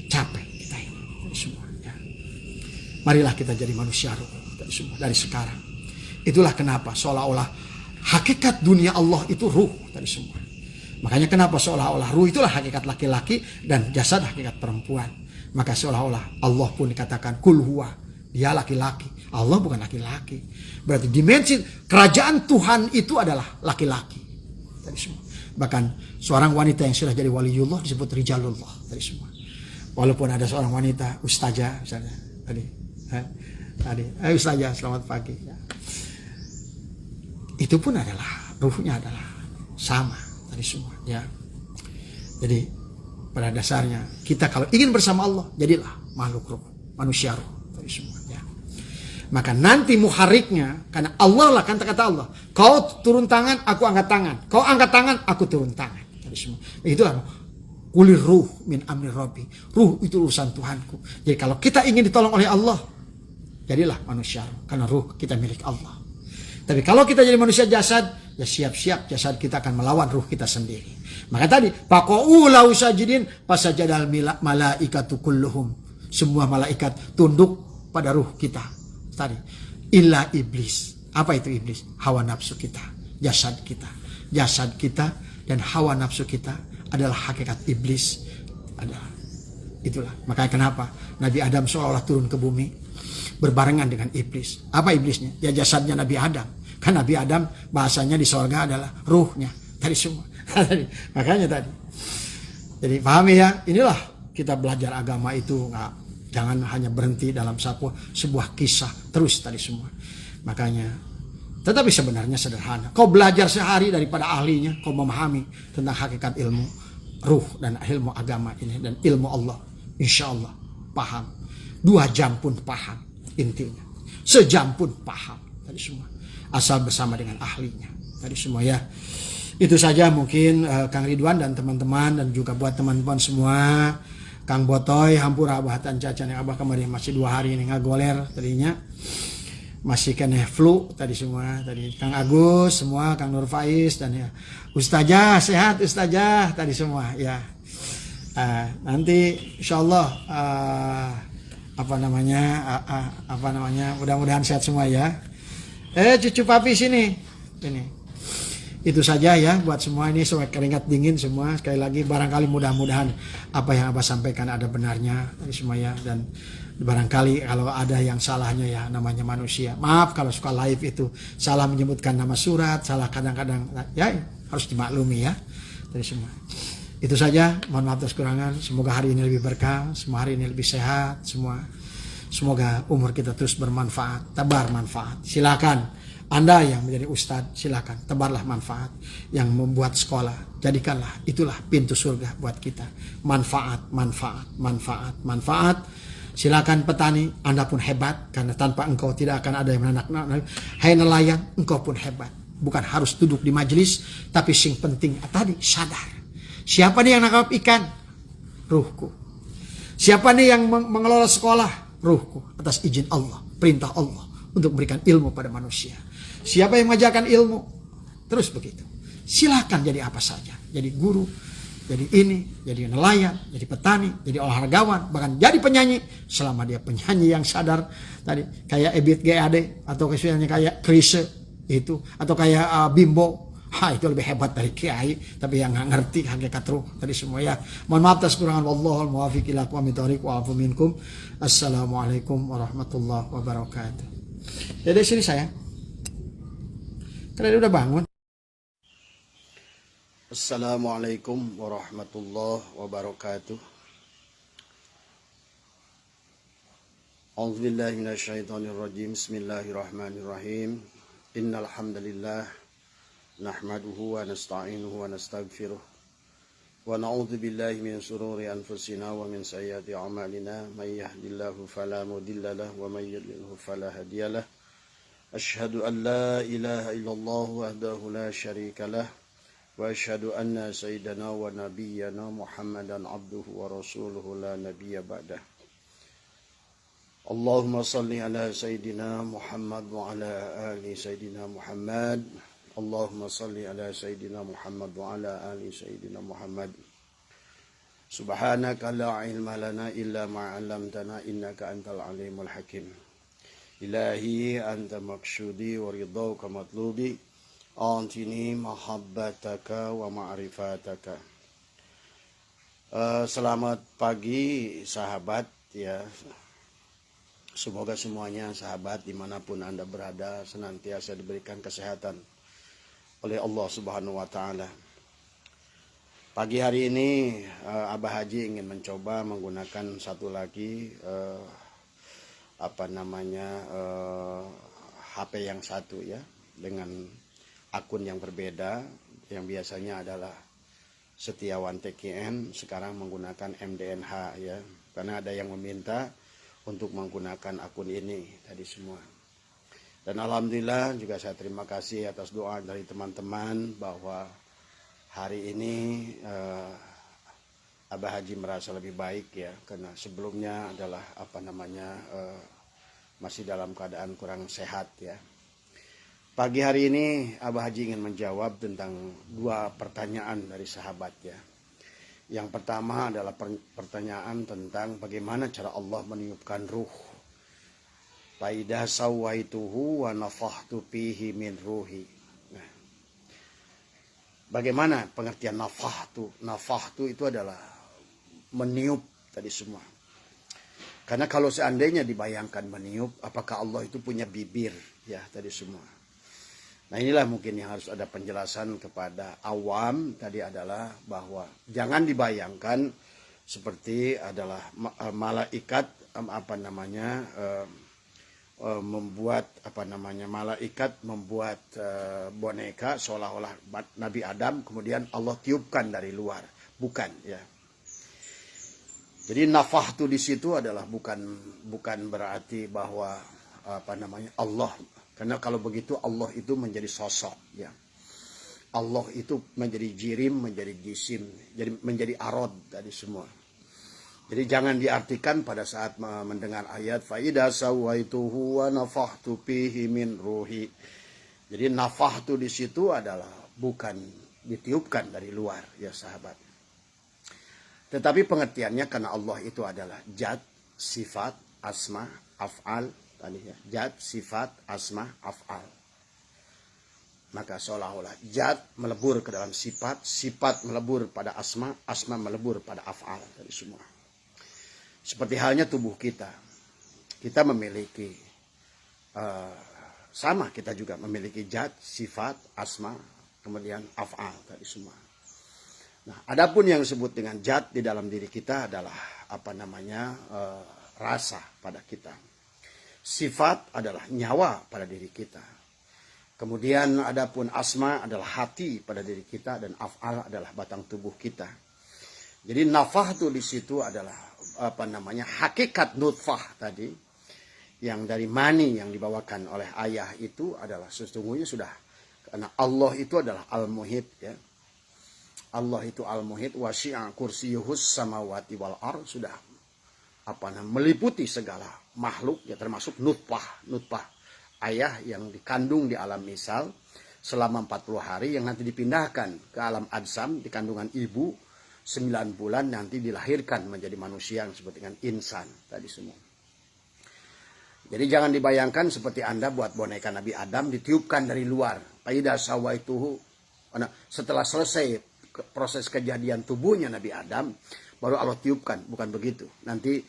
Capek kita ini. Semua. Ya. Marilah kita jadi manusia ruh. Dari sekarang. Itulah kenapa seolah-olah hakikat dunia Allah itu ruh tadi semua. Makanya kenapa seolah-olah ruh itulah hakikat laki-laki dan jasad hakikat perempuan. Maka seolah-olah Allah pun dikatakan kul huwa, dia laki-laki. Allah bukan laki-laki. Berarti dimensi kerajaan Tuhan itu adalah laki-laki. Tadi semua. Bahkan seorang wanita yang sudah jadi waliullah disebut rijalullah tadi semua. Walaupun ada seorang wanita ustazah misalnya tadi ustazah selamat pagi ya. Itu pun adalah ruhnya adalah sama tadi semua ya. Jadi pada dasarnya kita kalau ingin bersama Allah jadilah makhluk ruh, manusia ruh tadi semua ya. Maka nanti muhariknya karena Allah lah kan kata Allah, kau turun tangan aku angkat tangan, kau angkat tangan aku turun tangan tadi semua. Itulah kulir ruh min amri rabbi. Ruh itu urusan Tuhanku. Jadi kalau kita ingin ditolong oleh Allah jadilah manusia ruh karena ruh kita milik Allah. Tapi kalau kita jadi manusia jasad, ya siap-siap jasad kita akan melawan ruh kita sendiri. Maka tadi, faqa'u lahu sajidin fasajadal malaikatu kulluhum. Semua malaikat tunduk pada ruh kita. Tadi, illa iblis. Apa itu iblis? Hawa nafsu kita, jasad kita. Jasad kita dan hawa nafsu kita adalah hakikat iblis. Itulah. Makanya kenapa Nabi Adam seolah-olah turun ke bumi berbarengan dengan iblis. Apa iblisnya? Ya jasadnya Nabi Adam. Kan Nabi Adam bahasanya di sorga adalah ruhnya. Tadi semua. Makanya tadi. Jadi pahami ya. Inilah kita belajar agama itu. Jangan hanya berhenti dalam sebuah kisah. Terus tadi semua. Makanya. Tetapi sebenarnya sederhana. Kau belajar sehari daripada ahlinya. Kau memahami tentang hakikat ilmu ruh dan ilmu agama ini. Dan ilmu Allah. Insya Allah paham. 2 jam pun paham. Intinya. Sejam pun paham. Tadi semua. Asal bersama dengan ahlinya. Tadi semua ya. Itu saja mungkin Kang Ridwan dan teman-teman. Dan juga buat teman-teman semua. Kang Botoy, hampura abahatan cacan yang abah kemarin masih 2 hari ini ngagoler tadinya. Masih kena flu tadi semua. Tadi Kang Agus semua, Kang Nur Faiz dan ya. Ustazah sehat ustazah tadi semua ya. Nanti insyaallah apa namanya mudah-mudahan sehat semua ya. Cucu papi sini. Ini. Itu saja ya buat semua ini soal keringat dingin semua. Sekali lagi barangkali mudah-mudahan apa yang Abah sampaikan ada benarnya dari semua ya. Dan barangkali kalau ada yang salahnya ya namanya manusia. Maaf kalau suka live itu salah menyebutkan nama surat, salah kadang-kadang ya harus dimaklumi ya. Dari semua. Itu saja, mohon maaf atas kekurangan. Semoga hari ini lebih berkah, semua hari ini lebih sehat semua. Semoga umur kita terus bermanfaat, tebar manfaat. Silakan Anda yang menjadi ustadz, silakan tebarlah manfaat. Yang membuat sekolah, jadikanlah itulah pintu surga buat kita. Manfaat. Silakan petani, Anda pun hebat karena tanpa engkau tidak akan ada yang menanak. Hai nelayan, engkau pun hebat. Bukan harus duduk di majelis, tapi sing penting tadi sadar. Siapa nih yang nangkap ikan? Ruhku. Siapa nih yang mengelola sekolah? Ruhku. Atas izin Allah, perintah Allah untuk memberikan ilmu pada manusia. Siapa yang mengajarkan ilmu? Terus begitu. Silakan jadi apa saja. Jadi guru, jadi ini, jadi nelayan, jadi petani, jadi olahragawan, bahkan jadi penyanyi. Selama dia penyanyi yang sadar tadi kayak Ebit GAD atau misalnya kayak Chrisye Itu atau kayak Bimbo, itu lebih hebat dari kiai, tapi yang nggak ngerti hakikat ruh tadi semua ya. Mohon maaf atas kekurangan, wallahul muwaffiq ila aqwamit thoriq wa afu minkum. Assalamualaikum warahmatullahi wabarakatuh. Ya dari sini saya. Karena dia udah bangun. Assalamualaikum warahmatullahi wabarakatuh. A'udzubillahi minasyaitonirrajim. Bismillahirrahmanirrahim. Innal hamdalillah nahmaduhu wa nasta'inuhu wa nastaghfiruh wa na'udzu billahi min shururi anfusina wa min sayyiati a'malina may yahdihillahu fala mudilla lahu wa may yudlilhu fala hadiyalah. Asyhadu an la ilaha illallah wahdahu la syarika lah wa asyhadu anna sayyidana wa nabiyyana Muhammadan abduhu wa rasuluhu la nabiyya ba'dah. Allahumma salli ala sayyidina Muhammad wa ala ali sayyidina Muhammad. Allahumma salli ala sayyidina Muhammad wa ala ali sayyidina Muhammad. Subhanaka la ilma lana illa ma 'allamtana innaka antal alimul hakim. Ilahi anta maqsudi wa ridauka matlubi. Antini mahabbataka wa ma'rifataka. Selamat pagi sahabat ya. Semoga semuanya sahabat dimanapun Anda berada senantiasa diberikan kesehatan oleh Allah Subhanahu wa Ta'ala. Pagi hari ini Abah Haji ingin mencoba menggunakan satu lagi HP yang satu ya, dengan akun yang berbeda, yang biasanya adalah Setiawan TKN, sekarang menggunakan MDNH ya, karena ada yang meminta untuk menggunakan akun ini tadi semua. Dan alhamdulillah juga saya terima kasih atas doa dari teman-teman bahwa hari ini Abah Haji merasa lebih baik ya, karena sebelumnya adalah masih dalam keadaan kurang sehat ya. Pagi hari ini Abah Haji ingin menjawab tentang dua pertanyaan dari sahabat ya. Yang pertama adalah pertanyaan tentang bagaimana cara Allah meniupkan ruh. Faidah sawaituhu wa nafahtu fihi min ruhi. Nah, bagaimana pengertian nafahtu? Nafahtu itu adalah meniup tadi semua. Karena kalau seandainya dibayangkan meniup, apakah Allah itu punya bibir ya tadi semua. Nah inilah mungkin yang harus ada penjelasan kepada awam tadi, adalah bahwa jangan dibayangkan seperti adalah malaikat malaikat membuat boneka seolah-olah Nabi Adam kemudian Allah tiupkan dari luar, bukan ya. Jadi nafahtu di situ adalah bukan berarti bahwa Allah. Karena kalau begitu Allah itu menjadi sosok ya. Allah itu menjadi jirim, menjadi jisim, jadi menjadi arod tadi semua. Jadi jangan diartikan pada saat mendengar ayat fa idza sawaituhu wa nafahtu fihi min ruhi. Jadi nafahtu di situ adalah bukan ditiupkan dari luar ya sahabat. Tetapi pengertiannya karena Allah itu adalah zat, sifat, asma, af'al tadi ya, zat, sifat, asma, af'al. Maka seolah-olah zat melebur ke dalam sifat, sifat melebur pada asma, asma melebur pada af'al dari semua. Seperti halnya tubuh kita. Kita memiliki sama, kita juga memiliki zat, sifat, asma, kemudian af'al tadi semua. Nah, adapun yang disebut dengan zat di dalam diri kita adalah rasa pada kita. Sifat adalah nyawa pada diri kita. Kemudian adapun asma adalah hati pada diri kita, dan af'al adalah batang tubuh kita. Jadi nafah itu di situ adalah hakikat nutfah tadi, yang dari mani yang dibawakan oleh ayah itu adalah sesungguhnya sudah, karena Allah itu adalah al-muhit ya. Allah itu al-muhit wa syi'a kursiyuhus samawati wal ar, sudah meliputi segala makhluk ya, termasuk nutfah ayah yang dikandung di alam misal selama 40 hari, yang nanti dipindahkan ke alam adzam di kandungan ibu 9 bulan, nanti dilahirkan menjadi manusia yang disebut dengan insan tadi semua. Jadi jangan dibayangkan seperti Anda buat boneka Nabi Adam ditiupkan dari luar. Faida sawaituhu. Setelah selesai proses kejadian tubuhnya Nabi Adam, baru Allah tiupkan. Bukan begitu. Nanti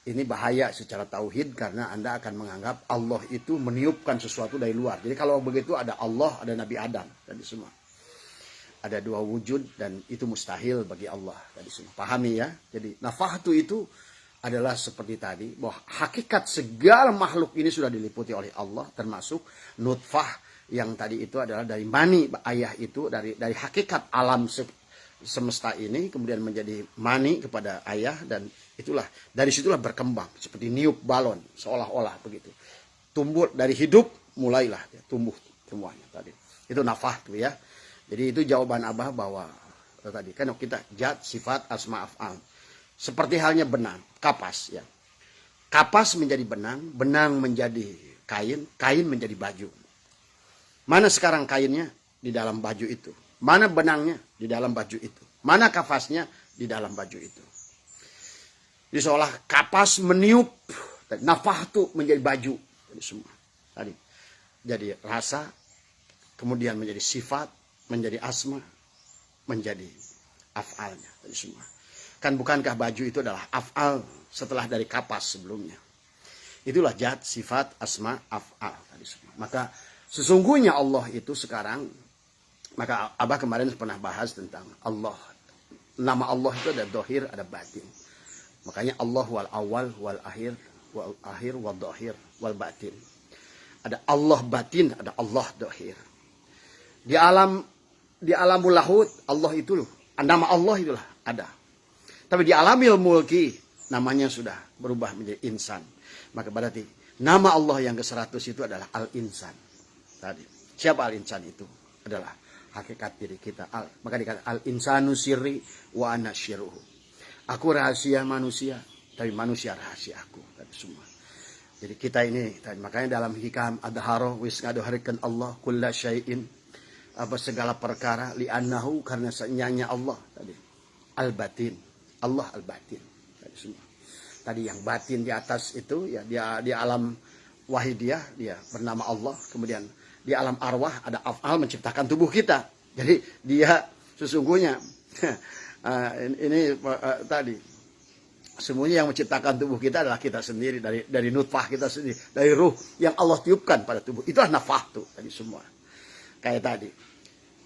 ini bahaya secara tauhid karena Anda akan menganggap Allah itu meniupkan sesuatu dari luar. Jadi kalau begitu ada Allah, ada Nabi Adam tadi semua. Ada dua wujud dan itu mustahil bagi Allah tadi semua. Pahami ya? Jadi nafahtu itu adalah seperti tadi, bahwa hakikat segala makhluk ini sudah diliputi oleh Allah, termasuk nutfah yang tadi itu adalah dari mani ayah itu, dari hakikat alam semesta ini kemudian menjadi mani kepada ayah, dan itulah dari situlah berkembang seperti niup balon seolah-olah begitu. Tumbuh dari hidup mulailah ya, tumbuh semuanya tadi. Itu nafah tuh ya. Jadi itu jawaban Abah bahwa tadi kan kita zat, sifat, asma, af'al. Seperti halnya benang, kapas ya. Kapas menjadi benang, benang menjadi kain, kain menjadi baju. Mana sekarang kainnya? Di dalam baju itu. Mana benangnya? Di dalam baju itu. Mana kapasnya? Di dalam baju itu. Jadi seolah kapas meniup, nafahtu menjadi baju. Jadi semua. Tadi. Jadi rasa, kemudian menjadi sifat, menjadi asma, menjadi af'alnya. Tadi semua. Kan bukankah baju itu adalah af'al setelah dari kapas sebelumnya. Itulah zat, sifat, asma, af'al tadi semua. Maka sesungguhnya Allah itu sekarang, maka Abah kemarin pernah bahas tentang Allah. Nama Allah itu ada dohir, ada batin. Makanya Allah wal awal, wal akhir, wal dohir, wal batin. Ada Allah batin, ada Allah dohir. Di alamul lahut, Allah itu loh. Nama Allah itulah ada. Tapi di alamil mulki, namanya sudah berubah menjadi insan. Maka berarti nama Allah yang ke-100 itu adalah Al-Insan. Tadi. Siapa Al-Insan itu? Adalah hakikat diri kita. Maka dikatakan Al-Insanu sirri wa ana syirruhu. Aku rahasia manusia, tapi manusia rahasia aku. Tadi semua. Jadi kita ini, makanya dalam hikam adharo wis ngadoharikan Allah kulla syai'in, apa segala perkara li'annahu, karena senyanya Allah tadi. Al-batin. Allah al-batin. Tadi semua. Tadi yang batin di atas itu ya dia di alam wahidiyah dia bernama Allah, kemudian di alam arwah ada af'al menciptakan tubuh kita. Jadi dia sesungguhnya tadi semuanya yang menciptakan tubuh kita adalah kita sendiri, dari nutfah kita sendiri, dari ruh yang Allah tiupkan pada tubuh. Itulah nafahtu tadi semua. Kayak tadi.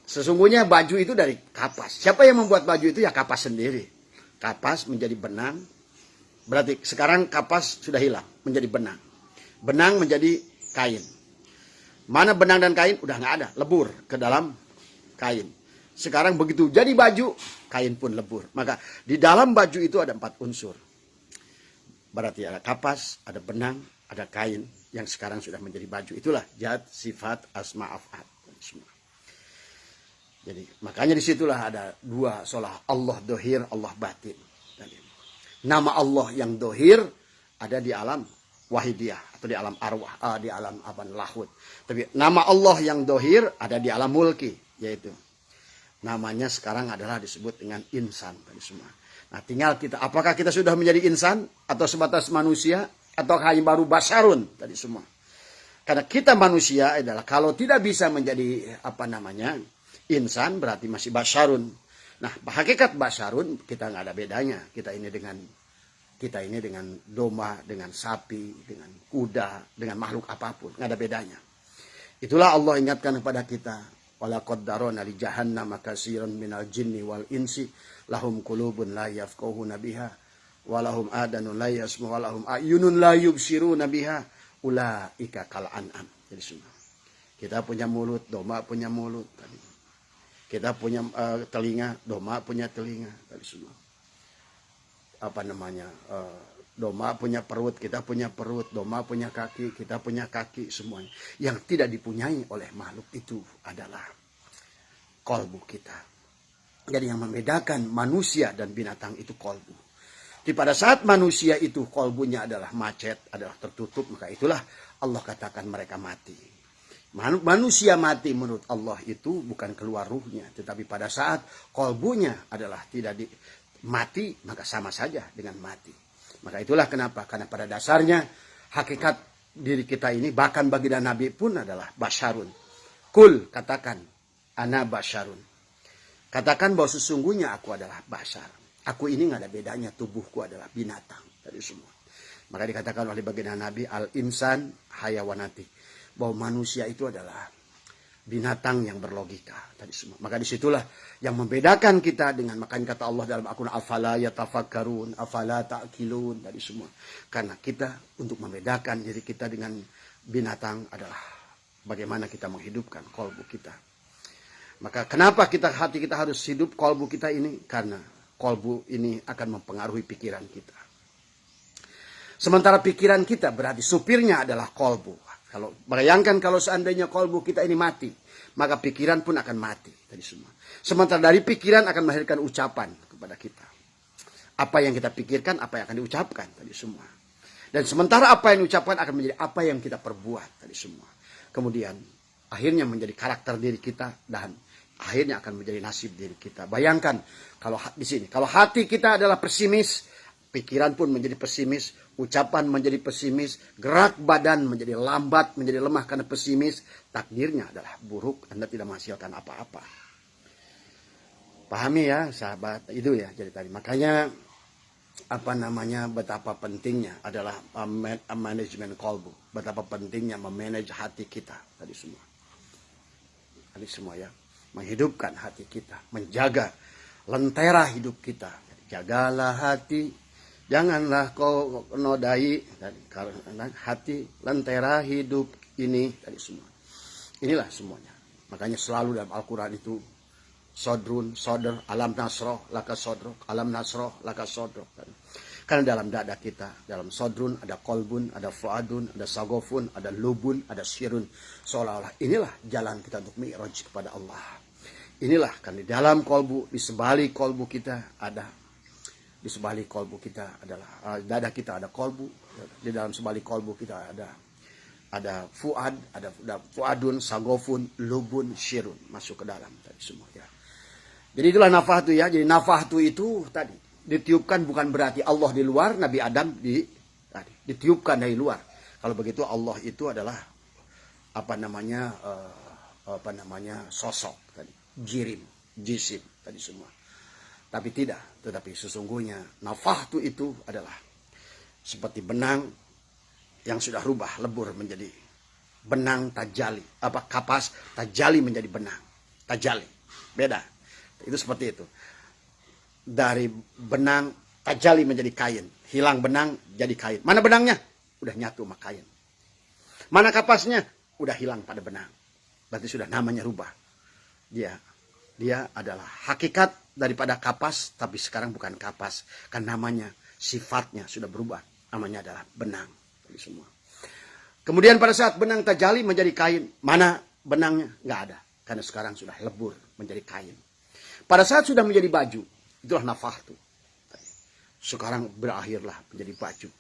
Sesungguhnya baju itu dari kapas. Siapa yang membuat baju itu? Ya kapas sendiri. Kapas menjadi benang. Berarti sekarang kapas sudah hilang, menjadi benang. Benang menjadi kain. Mana benang dan kain? Udah nggak ada, lebur ke dalam kain. Sekarang begitu jadi baju, kain pun lebur. Maka di dalam baju itu ada 4 unsur. Berarti ada kapas, ada benang, ada kain yang sekarang sudah menjadi baju. Itulah zat, sifat, asma, af'al. Semua. Jadi makanya disitulah ada dua solah, Allah dohir, Allah batin. Nama Allah yang dohir ada di alam wahidiyah atau di alam arwah, di alam aban lahut. Tapi nama Allah yang dohir ada di alam mulki, yaitu namanya sekarang adalah disebut dengan insan tadi semua. Nah tinggal kita, apakah kita sudah menjadi insan atau sebatas manusia atau hanya baru basarun tadi semua. Karena kita manusia adalah kalau tidak bisa menjadi insan berarti masih basarun. Nah, hakikat basarun kita nggak ada bedanya. Kita ini dengan domba, dengan sapi, dengan kuda, dengan makhluk apapun, nggak ada bedanya. Itulah Allah ingatkan kepada kita. Walaqad darana li jahannama katsiran minal jinni wal insi lahum qulubun la yafqahuna biha wa lahum adanun la yasma'u wa lahum ayunun la yubsiruna biha ulaika kal an'am. Jadi semua. Kita punya mulut, domba punya mulut tadi. Kita punya telinga, domba punya telinga, tadi semua. Domba punya perut, kita punya perut, domba punya kaki, kita punya kaki, semuanya. Yang tidak dipunyai oleh makhluk itu adalah kolbu kita. Jadi yang membedakan manusia dan binatang itu kolbu. Jadi pada saat manusia itu kolbunya adalah macet, adalah tertutup, maka itulah Allah katakan mereka mati. Manusia mati menurut Allah itu bukan keluar ruhnya, tetapi pada saat kolbunya adalah tidak mati, maka sama saja dengan mati. Maka itulah kenapa, karena pada dasarnya hakikat diri kita ini, bahkan baginda Nabi pun adalah basyarun. Kul, katakan, ana basyarun. Katakan bahwa sesungguhnya aku adalah basyar. Aku ini nggak ada bedanya, tubuhku adalah binatang. Tadi semua. Maka dikatakan oleh baginda Nabi, al-insan hayawanati. Bahwa manusia itu adalah binatang yang berlogika. Tadi semua. Maka disitulah yang membedakan kita dengan, makanya kata Allah dalam Al-Quran, afala yatafakkarun, afala ta'qilun, tadi semua. Karena kita untuk membedakan diri kita dengan binatang adalah bagaimana kita menghidupkan kolbu kita. Maka kenapa hati kita harus hidup kolbu kita ini? Karena kolbu ini akan mempengaruhi pikiran kita. Sementara pikiran kita berarti supirnya adalah kolbu. Kalau bayangkan kalau seandainya kolbu kita ini mati, maka pikiran pun akan mati tadi semua. Sementara dari pikiran akan melahirkan ucapan kepada kita. Apa yang kita pikirkan, apa yang akan diucapkan tadi semua. Dan sementara apa yang diucapkan akan menjadi apa yang kita perbuat tadi semua. Kemudian akhirnya menjadi karakter diri kita dan akhirnya akan menjadi nasib diri kita. Bayangkan kalau di sini, kalau hati kita adalah pesimis, pikiran pun menjadi pesimis, ucapan menjadi pesimis, gerak badan menjadi lambat, menjadi lemah karena pesimis, takdirnya adalah buruk, Anda tidak menghasilkan apa-apa. Pahami ya sahabat, itu ya jadi tadi. Makanya betapa pentingnya adalah manajemen kolbu, betapa pentingnya memanage hati kita tadi semua. Tadi semua ya, menghidupkan hati kita, menjaga lentera hidup kita. Jagalah hati, janganlah kau nodai karena hati lentera hidup ini tadi semua. Inilah semuanya. Makanya selalu dalam Al-Quran itu sodrun, sodr, alam nasroh, laka sodrok, alam nasroh, laka sodrok. Karena dalam dada kita, dalam sodrun ada kolbun, ada fuadun, ada sagofun, ada lubun, ada sirun. Seolah-olah inilah jalan kita untuk mi'raj kepada Allah. Inilah kan di dalam kolbu, di sebalik kolbu kita ada. Di sebalik kolbu kita adalah dada kita ada kolbu, di dalam sebalik kolbu kita ada fuad, ada fuadun, sagofun, lubun, syirun masuk ke dalam tadi semua ya. Jadi itulah nafahtu ya. Jadi nafahtu itu tadi ditiupkan bukan berarti Allah di luar, Nabi Adam ditiupkan dari luar. Kalau begitu Allah itu adalah sosok tadi, jirim, jisim tadi semua. Tapi tidak, tetapi sesungguhnya nafahtu itu adalah seperti benang yang sudah rubah lebur menjadi benang tajali, kapas tajali menjadi benang tajali, beda. Itu seperti itu. Dari benang tajali menjadi kain, hilang benang jadi kain. Mana benangnya? Udah nyatu sama kain. Mana kapasnya? Udah hilang pada benang. Berarti sudah namanya rubah. Dia adalah hakikat daripada kapas, tapi sekarang bukan kapas. Kan namanya, sifatnya sudah berubah. Namanya adalah benang. Jadi semua. Kemudian pada saat benang tajali menjadi kain, mana benangnya? Nggak ada. Karena sekarang sudah lebur menjadi kain. Pada saat sudah menjadi baju, itulah nafahtu. Sekarang berakhirlah menjadi baju.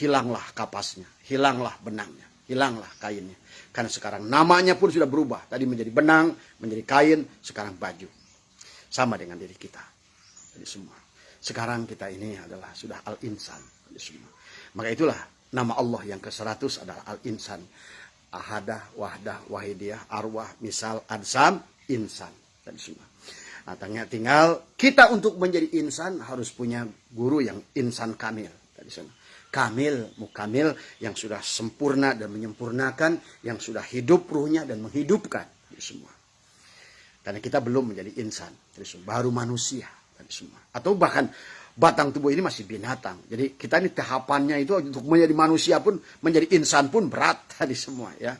Hilanglah kapasnya, hilanglah benangnya, hilanglah kainnya. Karena sekarang namanya pun sudah berubah. Tadi menjadi benang, menjadi kain, sekarang baju. Sama dengan diri kita. Jadi semua. Sekarang kita ini adalah sudah al-insan. Jadi semua. Maka itulah nama Allah yang ke-100 adalah al-insan. Ahadah, wahdah, wahidiyah, arwah, misal, adsam, insan. Tadi semua. Nah, tinggal kita untuk menjadi insan harus punya guru yang insan kamil. Tadi semua. Kamil, mukamil yang sudah sempurna dan menyempurnakan, yang sudah hidup ruhnya dan menghidupkan tadi semua. Karena kita belum menjadi insan, tadi semua. Baru manusia tadi semua. Atau bahkan batang tubuh ini masih binatang. Jadi kita ini tahapannya itu untuk menjadi manusia pun, menjadi insan pun berat tadi semua ya.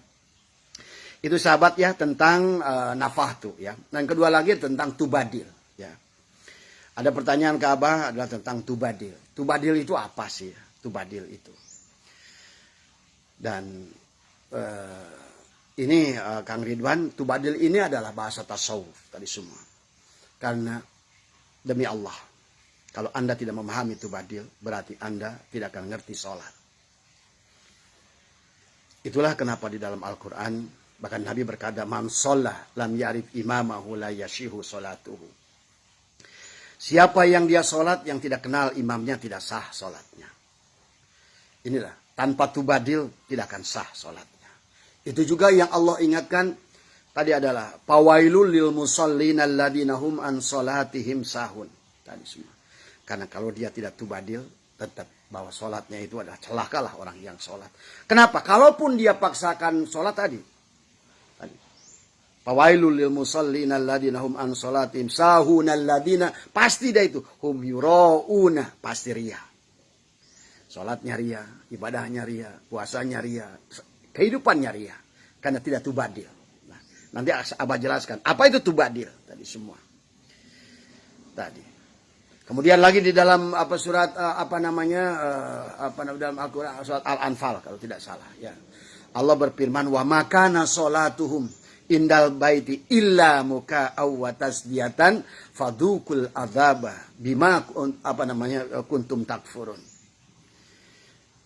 Itu sahabat ya tentang nafahtu ya. Dan kedua lagi tentang tubadil ya. Ada pertanyaan ke Abah adalah tentang tubadil. Tubadil itu apa sih? Tubadil itu. Dan ini Kang Ridwan, tubadil ini adalah bahasa tasawuf tadi semua. Karena demi Allah, kalau Anda tidak memahami tubadil, berarti Anda tidak akan ngerti sholat. Itulah kenapa di dalam Al-Quran bahkan Nabi berkata, "Man sholah lam yarif imamahu la yashihu sholatuhu." Siapa yang dia sholat yang tidak kenal imamnya tidak sah sholatnya. Inilah Tanpa tubadil tidak akan sah sholatnya. Itu juga yang Allah ingatkan tadi adalah fawailul lil musallina alladzina hum an sholatihim sahun. Tadi semua. Karena kalau dia tidak tubadil, tetap bahwa sholatnya itu adalah celakalah orang yang sholat. Kenapa? Kalaupun dia paksakan sholat tadi. Fawailul lil musallina alladzina hum an sholatihim sahun alladzina, pasti dah itu hum yurauna, pasti ria. Sholatnya ria, ibadahnya ria, puasanya ria, kehidupannya ria. Karena tidak tubadil. Nah, nanti Abah jelaskan. Apa itu tubadil? Tadi semua. Tadi. Kemudian lagi di dalam surat dalam Al-Quran, surat Al-Anfal kalau tidak salah. Ya. Allah berfirman, wa makana sholatuhum indal baiti illa muka'aw wa tasdiyatan fadukul adzaba bima kuntum takfurun.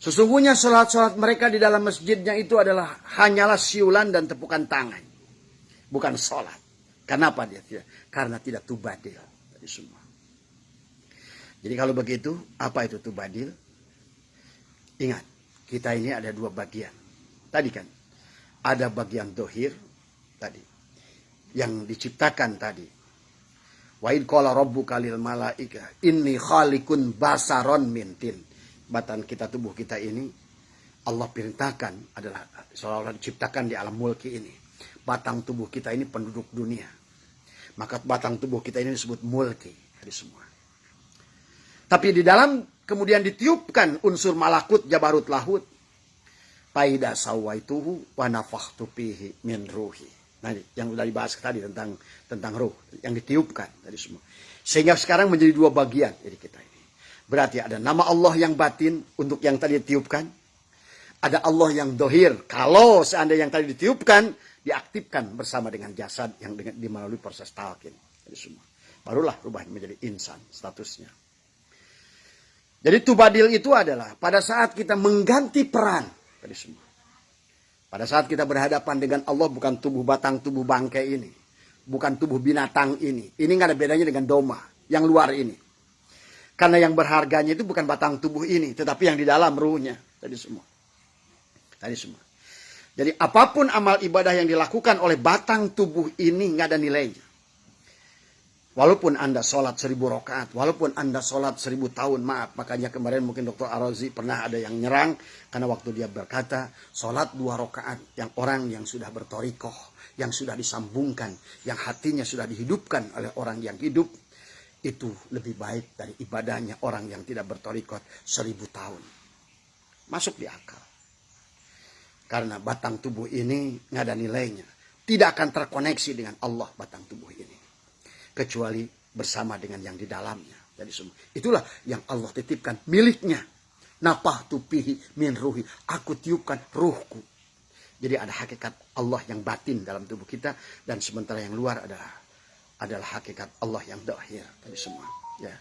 Sesungguhnya sholat-sholat mereka di dalam masjidnya itu adalah hanyalah siulan dan tepukan tangan. Bukan sholat. Kenapa dia tidak? Karena tidak tubadil. Tadi semua. Jadi kalau begitu, apa itu tubadil? Ingat, kita ini ada dua bagian. Tadi kan, ada bagian dohir tadi. Yang diciptakan tadi. Wa id qala rabbuka lil malaika inni khaliqun basaron min tin. Batang kita, tubuh kita ini Allah perintahkan adalah seolah-olah diciptakan di alam mulki ini. Batang tubuh kita ini penduduk dunia. Maka batang tubuh kita ini disebut mulki. Jadi semua. Tapi di dalam kemudian ditiupkan unsur malakut jabarut lahut. Faida sawaituhu wa nafakhtu fihi min ruhi. Nah, yang sudah dibahas tadi tentang ruh yang ditiupkan tadi semua. Sehingga sekarang menjadi dua bagian jadi kita ini. Berarti ada nama Allah yang batin untuk yang tadi ditiupkan. Ada Allah yang dohir. Kalau seandainya yang tadi ditiupkan, diaktifkan bersama dengan jasad yang melalui proses talqin. Jadi semua. Barulah rubah menjadi insan statusnya. Jadi tubadil itu adalah pada saat kita mengganti peran. Tadi semua. Pada saat kita berhadapan dengan Allah bukan tubuh batang, tubuh bangkai ini. Bukan tubuh binatang ini. Ini nggak ada bedanya dengan doma. Yang luar ini. Karena yang berharganya itu bukan batang tubuh ini. Tetapi yang di dalam ruhnya. Tadi semua. Tadi semua. Jadi apapun amal ibadah yang dilakukan oleh batang tubuh ini nggak ada nilainya. Walaupun Anda sholat 1000 rakaat. Walaupun Anda sholat 1000 tahun. Maaf. Makanya kemarin mungkin Dr. Ar-Razi pernah ada yang nyerang. Karena waktu dia berkata. Sholat 2 rakaat. Yang orang yang sudah bertorikoh. Yang sudah disambungkan. Yang hatinya sudah dihidupkan oleh orang yang hidup. Itu lebih baik dari ibadahnya orang yang tidak bertorikot 1000 tahun. Masuk di akal. Karena batang tubuh ini nggak ada nilainya. Tidak akan terkoneksi dengan Allah batang tubuh ini. Kecuali bersama dengan yang di dalamnya. Jadi semua. Itulah yang Allah titipkan miliknya. Nafahtu fihi min ruhi. Aku tiupkan ruhku. Jadi ada hakikat Allah yang batin dalam tubuh kita. Dan sementara yang luar adalah hakikat Allah yang dohir tadi semua. Ya.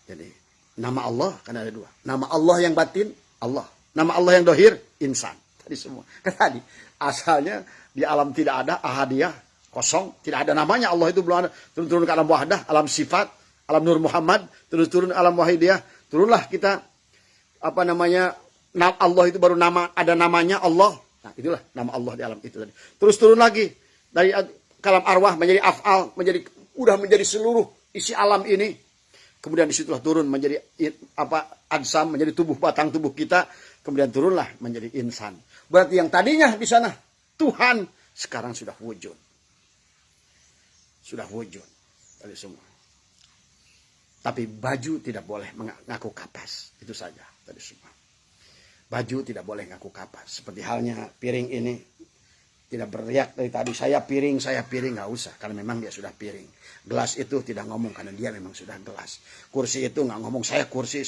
Jadi nama Allah kan ada dua. Nama Allah yang batin Allah. Nama Allah yang dohir insan tadi semua. Kan tadi asalnya di alam tidak ada ahadiyah kosong, tidak ada namanya Allah itu belum ada. Turun ke alam wahdah, alam sifat, alam nur Muhammad, turun alam wahidiyah. Turunlah kita Allah itu baru ada namanya Allah. Nah, itulah nama Allah di alam itu tadi. Terus turun lagi dari kalam arwah menjadi af'al, menjadi seluruh isi alam ini. Kemudian disitulah turun menjadi adsam, menjadi tubuh batang tubuh kita. Kemudian turunlah menjadi insan. Berarti yang tadinya di sana Tuhan sekarang sudah wujud. Sudah wujud tadi semua. Tapi baju tidak boleh mengaku kapas. Itu saja tadi semua. Baju tidak boleh ngaku kapas. Seperti halnya piring ini. Tidak beriak dari tadi, saya piring, nggak usah. Karena memang dia sudah piring. Gelas itu tidak ngomong karena dia memang sudah gelas. Kursi itu nggak ngomong, saya kursi.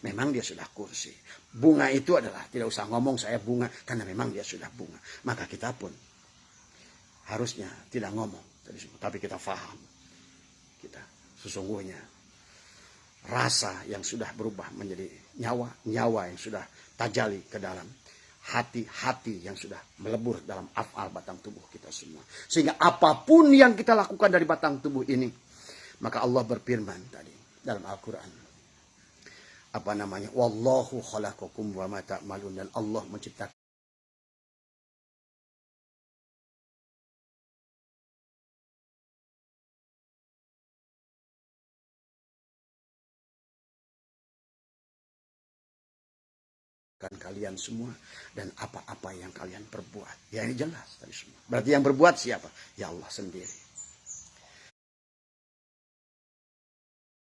Memang dia sudah kursi. Bunga itu adalah, tidak usah ngomong saya bunga. Karena memang dia sudah bunga. Maka kita pun harusnya tidak ngomong. Tapi kita faham. Kita sesungguhnya rasa yang sudah berubah menjadi nyawa yang sudah tajali ke dalam hati-hati yang sudah melebur dalam af'al batang tubuh kita semua. Sehingga apapun yang kita lakukan dari batang tubuh ini, maka Allah berfirman tadi dalam Al-Quran. wallahu khalaqakum wa ma ta'malun, dan Allah menciptakan kalian semua dan apa-apa yang kalian perbuat. Ya, ini jelas tadi semua. Berarti yang berbuat siapa? Ya Allah sendiri.